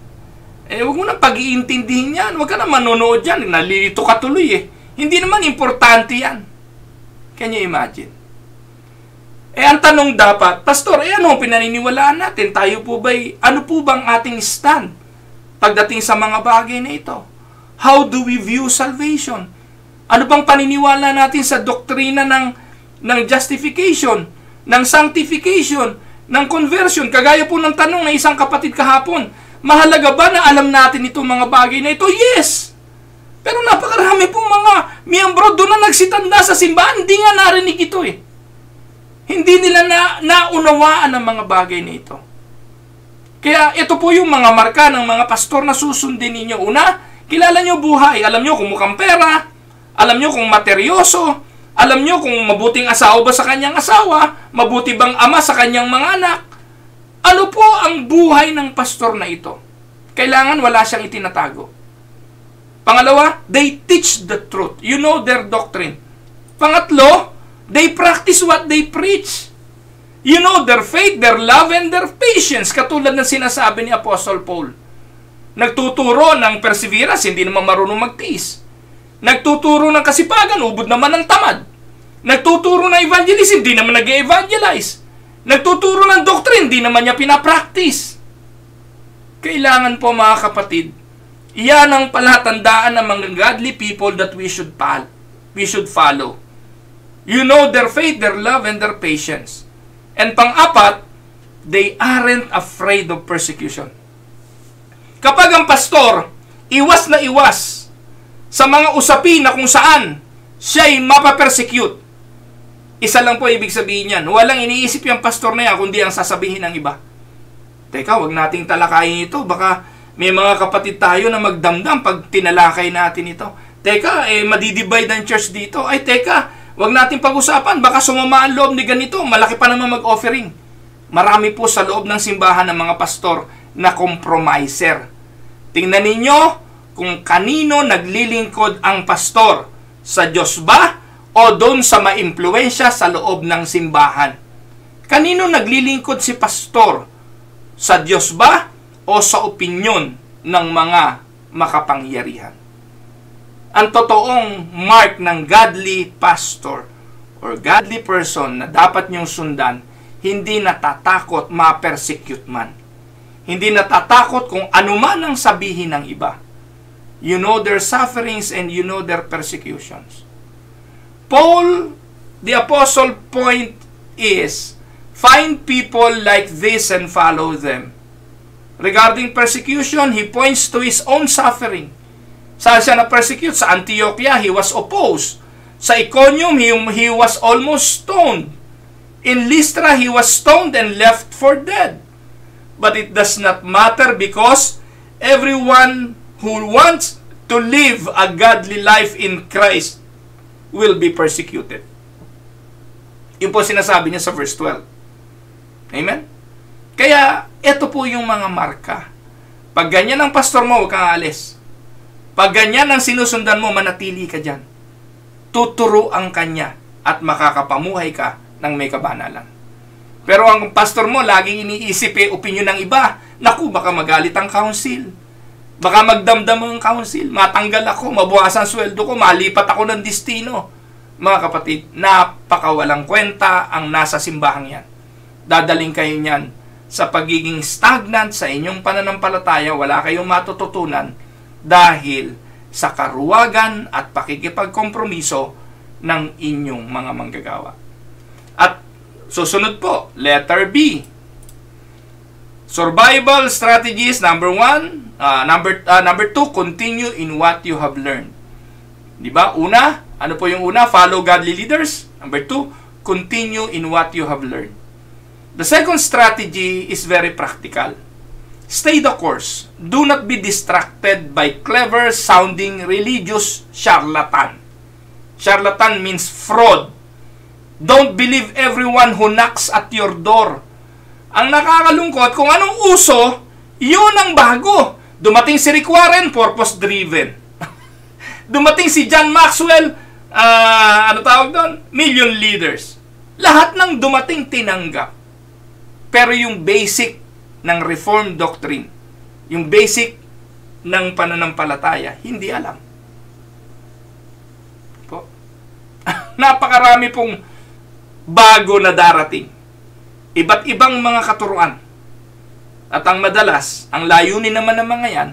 A: Huwag mo nang pag-iintindihin yan. Huwag ka na manonood yan. Nalilito ka tuloy eh. Hindi naman importante yan. Can you imagine? Ang tanong dapat, Pastor, ano pinaniniwalaan natin? Tayo po ba'y, ano po bang ating stand pagdating sa mga bagay na ito? How do we view salvation? Ano bang paniniwala natin sa doktrina ng justification, ng sanctification, ng conversion? Kagaya po ng tanong ng isang kapatid kahapon, mahalaga ba na alam natin itong mga bagay na ito? Yes! Pero napakarami pong mga miyembro doon na nagsitanda sa simbahan, hindi nga narinig ito eh. Hindi nila naunawaan ang mga bagay na ito. Kaya ito po yung mga marka ng mga pastor na susundin ninyo. Una, kilala nyo buhay. Alam nyo kung mukhang pera. Alam nyo kung materyoso. Alam nyo kung mabuting asawa ba sa kanyang asawa. Mabuti bang ama sa kanyang mga anak. Ano po ang buhay ng pastor na ito? Kailangan wala siyang itinatago. Pangalawa, they teach the truth. You know their doctrine. Pangatlo, they practice what they preach. You know their faith, their love, and their patience. Katulad ng sinasabi ni Apostle Paul. Nagtuturo ng perseverance, hindi naman marunong magtiis. Nagtuturo ng kasipagan, ubod naman ng tamad. Nagtuturo ng evangelism, hindi naman nag-evangelize. Nagtuturo ng doctrine, hindi naman niya pinapractice. Kailangan po mga kapatid, iyan ang palatandaan ng mga godly people that we should follow. You know their faith, their love, and their patience. And pang-apat, they aren't afraid of persecution. Kapag ang pastor, iwas na iwas sa mga usapin na kung saan siya'y mapapersecute, isa lang po ibig sabihin yan. Walang iniisip yung pastor na yan, kundi ang sasabihin ng iba. Teka, wag nating talakayin ito. Baka may mga kapatid tayo na magdamdam pag tinalakay natin ito. Teka, madidivide ang church dito. Ay, teka, wag natin pag-usapan. Baka sumama ang loob ni ganito. Malaki pa naman mag-offering. Marami po sa loob ng simbahan ng mga pastor na compromiser. Tingnan ninyo kung kanino naglilingkod ang pastor. Sa Diyos ba o doon sa maimpluwensya sa loob ng simbahan? Kanino naglilingkod si pastor? Sa Diyos ba o sa opinyon ng mga makapangyarihan? Ang totoong mark ng godly pastor or godly person na dapat niyong sundan, hindi natatakot ma-persecute man. Hindi natatakot kung ano man ang sabihin ng iba. You know their sufferings and you know their persecutions. Paul, the apostle, point is, find people like this and follow them. Regarding persecution, he points to his own suffering. Saan siya na-persecute? Sa Antioquia, he was opposed. Sa Iconium, he was almost stoned. In Lystra, he was stoned and left for dead. But it does not matter because everyone who wants to live a godly life in Christ will be persecuted. Yun po sinasabi niya sa verse 12. Amen? Kaya, ito po yung mga marka. Pag ganyan ang pastor mo, huwag kang alis. Pag ganyan ang sinusundan mo, manatili ka dyan. Tuturuan ka niya at makakapamuhay ka ng may kabanalan. Pero ang pastor mo, laging iniisip opinyon ng iba. Naku, baka magalit ang council. Baka magdamdam ang council. Matanggal ako, mabuwasan sweldo ko, malipat ako ng destino. Mga kapatid, napakawalang kwenta ang nasa simbahang yan. Dadaling kayo niyan sa pagiging stagnant sa inyong pananampalataya, wala kayong matututunan dahil sa karuwagan at pakikipagkompromiso ng inyong mga manggagawa. At susunod po, letter B. Survival strategies, number 1. Number 2, continue in what you have learned. Diba? Una, ano po yung una? Follow godly leaders. Number 2, continue in what you have learned. The second strategy is very practical. Stay the course. Do not be distracted by clever-sounding religious charlatan. Charlatan means fraud. Don't believe everyone who knocks at your door. Ang nakakalungkot, kung anong uso, yun ang bago. Dumating si Rick Warren, purpose-driven. Dumating si John Maxwell, million leaders. Lahat ng dumating tinanggap. Pero yung basic ng Reformed doctrine, yung basic ng pananampalataya, hindi alam. Po. Napakarami pong bago na darating. Iba't ibang mga katuruan. At ang madalas, ang layunin naman ng mga yan,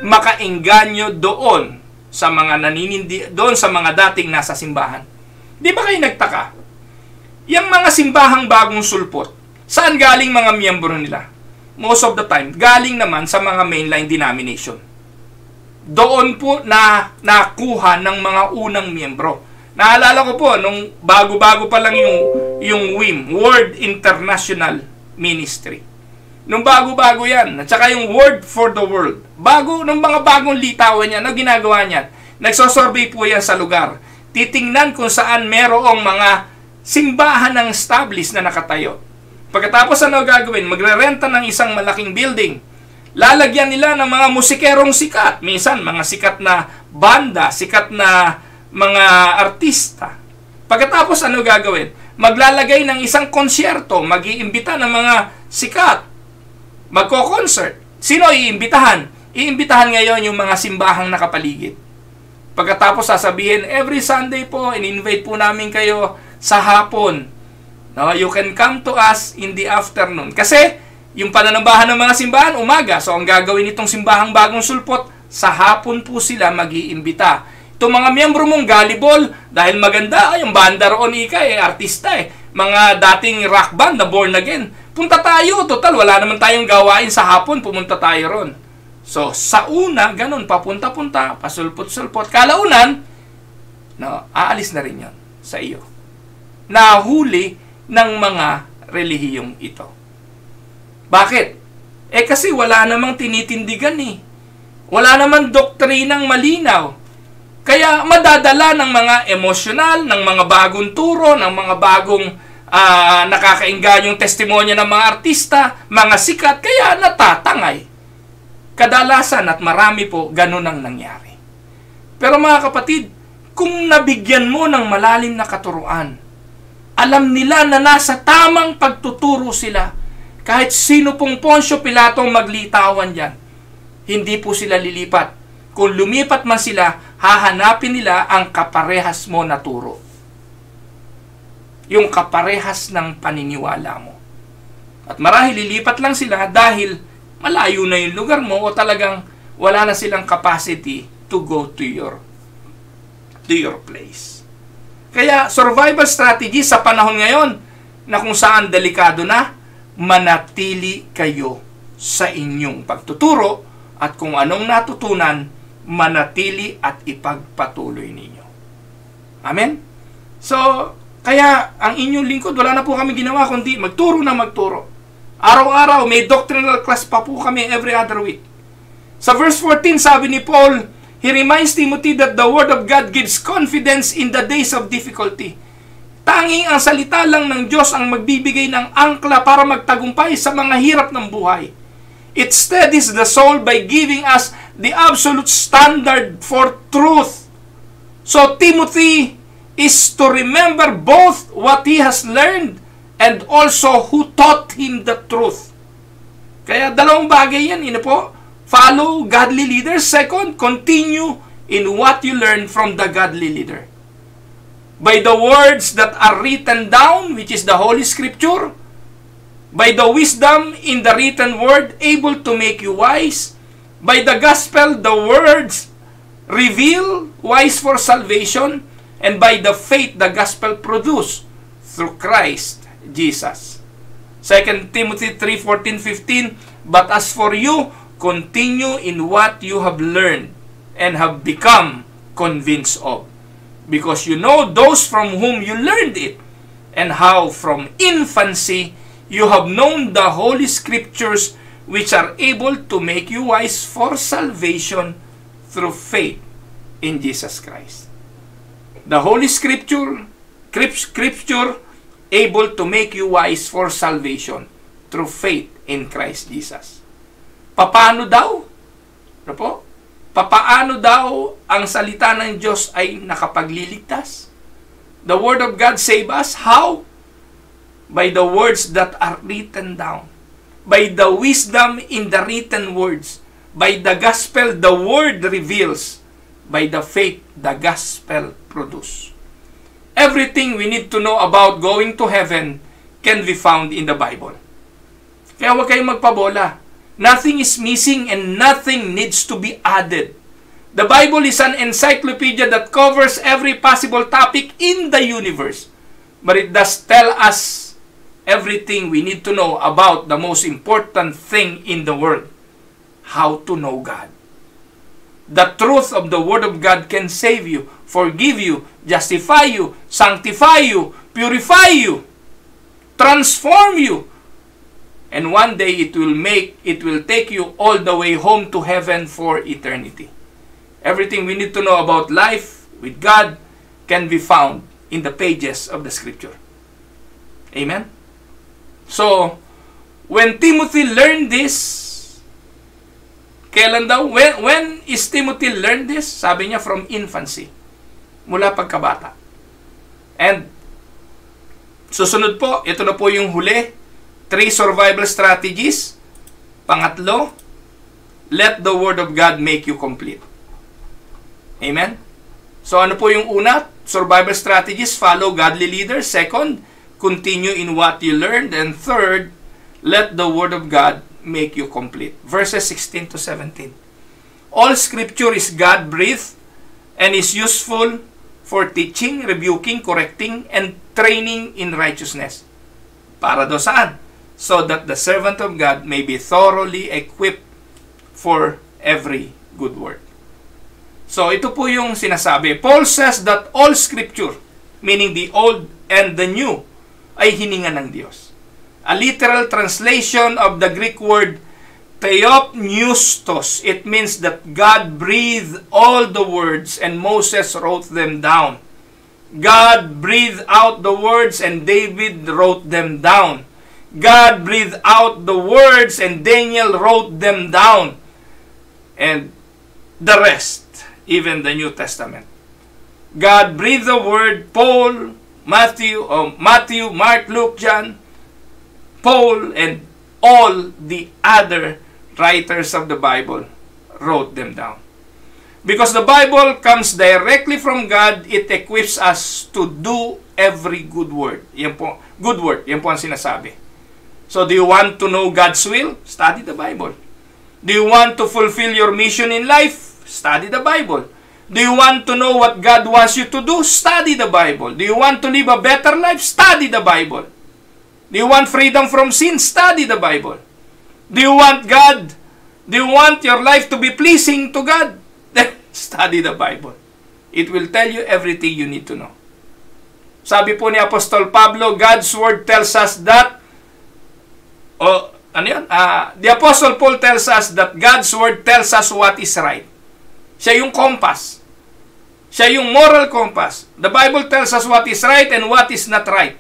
A: makaengganyo doon sa mga doon sa mga dating nasa simbahan. Di ba kayo nagtaka? Yung mga simbahang bagong sulpot, saan galing mga miyembro nila? Most of the time, galing naman sa mga mainline denomination. Doon po na nakuha ng mga unang miyembro. Naalala ko po, nung bago-bago pa lang yung WIM, World International Ministry. Nung bago-bago yan, at saka yung Word for the World. Nung mga bagong litawan niya, na ginagawa niya, nagsosurvey po yan sa lugar. Titingnan kung saan merong mga simbahan ng established na nakatayo. Pagkatapos ano gagawin? Magre-renta ng isang malaking building. Lalagyan nila ng mga musikerong sikat. Minsan, mga sikat na banda, sikat na mga artista. Pagkatapos ano gagawin? Maglalagay ng isang konsyerto. Mag-iimbita ng mga sikat. Magko-concert. Sino iimbitahan? Iimbitahan ngayon yung mga simbahang nakapaligid. Pagkatapos sasabihin, every Sunday po, in-invite po namin kayo sa hapon. No, you can come to us in the afternoon. Kasi, yung pananambahan ng mga simbahan, umaga. So, ang gagawin itong simbahang bagong sulpot, sa hapon po sila mag-iimbita. Itong mga miyembro mong gullible, dahil maganda, yung banda roon artista Mga dating rock band na born again. Punta tayo, total, wala naman tayong gawain sa hapon, pumunta tayo ron. So, sa una, ganun, papunta-punta, pasulpot-sulpot. Kalaunan, aalis na rin yan sa iyo. Nahuli ng mga relihiyong ito. Bakit? Kasi wala namang tinitindigan Wala namang doktrinang malinaw. Kaya madadala ng mga emosyonal, ng mga bagong turo, ng mga bagong nakakainggan yung testimonya ng mga artista, mga sikat, kaya natatangay. Kadalasan at marami po, ganun ang nangyari. Pero mga kapatid, kung nabigyan mo ng malalim na katuruan, alam nila na nasa tamang pagtuturo sila, kahit sino pong Poncio Pilato maglitawan dyan, hindi po sila lilipat. Kung lumipat man sila, hahanapin nila ang kaparehas mo na turo. Yung kaparehas ng paniniwala mo. At marahil lilipat lang sila dahil malayo na yung lugar mo o talagang wala na silang capacity to go to your place. Kaya survival strategy sa panahon ngayon na kung saan delikado na, manatili kayo sa inyong pagtuturo at kung anong natutunan, manatili at ipagpatuloy ninyo. Amen? So, kaya ang inyong lingkod, wala na po kami ginawa kundi magturo na magturo. Araw-araw, may doctrinal class pa po kami every other week. Sa verse 14, sabi ni Paul, he reminds Timothy that the Word of God gives confidence in the days of difficulty. Tanging ang salita lang ng Diyos ang magbibigay ng angkla para magtagumpay sa mga hirap ng buhay. It steadies the soul by giving us the absolute standard for truth. So Timothy is to remember both what he has learned and also who taught him the truth. Kaya dalawang bagay yan, follow godly leaders. Second, continue in what you learn from the godly leader. By the words that are written down, which is the Holy Scripture, by the wisdom in the written word, able to make you wise, by the gospel, the words reveal, wise for salvation, and by the faith the gospel produce through Christ Jesus. 2 Timothy 3:14-15, but as for you, continue in what you have learned and have become convinced of, because you know those from whom you learned it, and how from infancy you have known the Holy Scriptures, which are able to make you wise for salvation through faith in Jesus Christ. The Holy Scripture able to make you wise for salvation through faith in Christ Jesus. Paano daw? Ano po? Paano daw ang salita ng Diyos ay nakapagliligtas? The Word of God save us. How? By the words that are written down. By the wisdom in the written words. By the gospel, the word reveals. By the faith, the gospel produce. Everything we need to know about going to heaven can be found in the Bible. Kaya huwag kayong magpabola. Nothing is missing and nothing needs to be added. The Bible is an encyclopedia that covers every possible topic in the universe. But it does tell us everything we need to know about the most important thing in the world. How to know God. The truth of the Word of God can save you, forgive you, justify you, sanctify you, purify you, transform you. And one day it will take you all the way home to heaven for eternity. Everything we need to know about life with God can be found in the pages of the Scripture. Amen? So, when Timothy learned this, kailan daw? When is Timothy learned this? Sabi niya, from infancy. Mula pagkabata. And, susunod po, ito na po yung huli. 3 survival strategies. Pangatlo, let the Word of God make you complete. Amen? So ano po yung una? Survival strategies, follow godly leaders. Second, continue in what you learned. And third, let the Word of God make you complete. Verses 16 to 17. All Scripture is God-breathed and is useful for teaching, rebuking, correcting, and training in righteousness. Para do saan? So that the servant of God may be thoroughly equipped for every good work. So, ito po yung sinasabi. Paul says that all Scripture, meaning the Old and the New, ay hininga ng Diyos. A literal translation of the Greek word theopneustos. It means that God breathed all the words and Moses wrote them down. God breathed out the words and David wrote them down. God breathed out the words and Daniel wrote them down. And the rest, even the New Testament. God breathed the word. Paul, Matthew, Mark, Luke, John, Paul, and all the other writers of the Bible wrote them down. Because the Bible comes directly from God, it equips us to do every good word. Yan po, good word. Yan po ang sinasabi. So, do you want to know God's will? Study the Bible. Do you want to fulfill your mission in life? Study the Bible. Do you want to know what God wants you to do? Study the Bible. Do you want to live a better life? Study the Bible. Do you want freedom from sin? Study the Bible. Do you want God? Do you want your life to be pleasing to God? Then study the Bible. It will tell you everything you need to know. Sabi po ni Apostol Pablo, God's Word tells us that the Apostle Paul tells us that God's Word tells us what is right. Siya yung compass. Siya yung moral compass. The Bible tells us what is right and what is not right.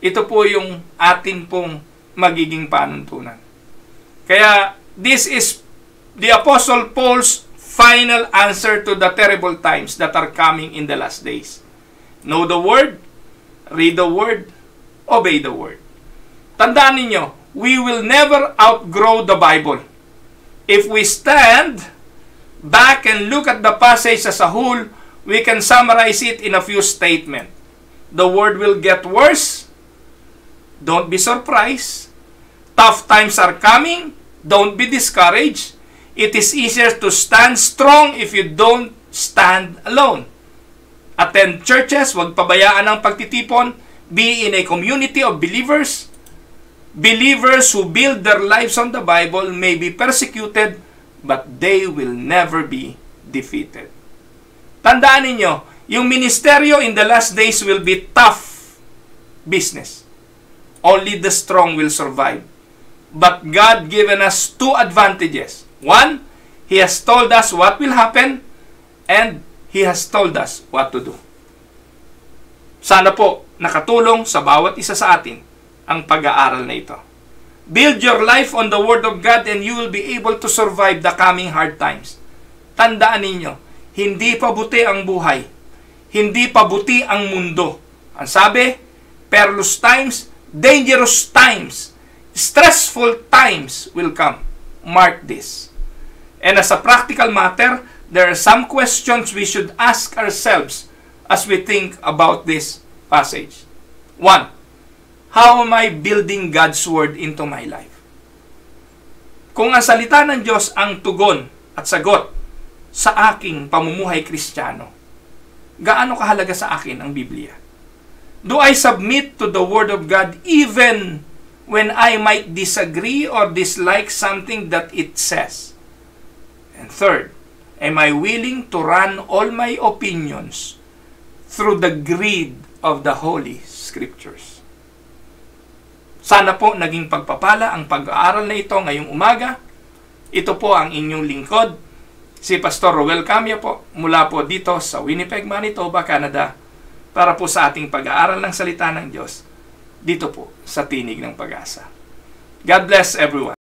A: Ito po yung atin pong magiging panuntunan. Kaya, this is the Apostle Paul's final answer to the terrible times that are coming in the last days. Know the Word, read the Word, obey the Word. Tandaan ninyo, we will never outgrow the Bible. If we stand back and look at the passage as a whole, we can summarize it in a few statements. The Word will get worse. Don't be surprised. Tough times are coming. Don't be discouraged. It is easier to stand strong if you don't stand alone. Attend churches. Huwag pabayaan ang pagtitipon. Be in a community of believers. Believers who build their lives on the Bible may be persecuted, but they will never be defeated. Tandaan ninyo, yung ministeryo in the last days will be tough business. Only the strong will survive. But God given us 2 advantages. One, He has told us what will happen, and He has told us what to do. Sana po nakatulong sa bawat isa sa atin ang pag-aaral na ito. Build your life on the Word of God and you will be able to survive the coming hard times. Tandaan ninyo, hindi pa buti ang buhay. Hindi pa buti ang mundo. Ang sabi, perilous times, dangerous times, stressful times will come. mark this. And as a practical matter, there are some questions we should ask ourselves as we think about this passage. 1. How am I building God's Word into my life? Kung ang salita ng Diyos ang tugon at sagot sa aking pamumuhay Kristiyano, gaano kahalaga sa akin ang Biblia? Do I submit to the Word of God even when I might disagree or dislike something that it says? And third, am I willing to run all my opinions through the grid of the Holy Scriptures? Sana po naging pagpapala ang pag-aaral na ito ngayong umaga. Ito po ang inyong lingkod, si Pastor Ruel Camia po, mula po dito sa Winnipeg, Manitoba, Canada, para po sa ating pag-aaral ng salita ng Diyos dito po sa Tinig ng Pag-asa. God bless everyone.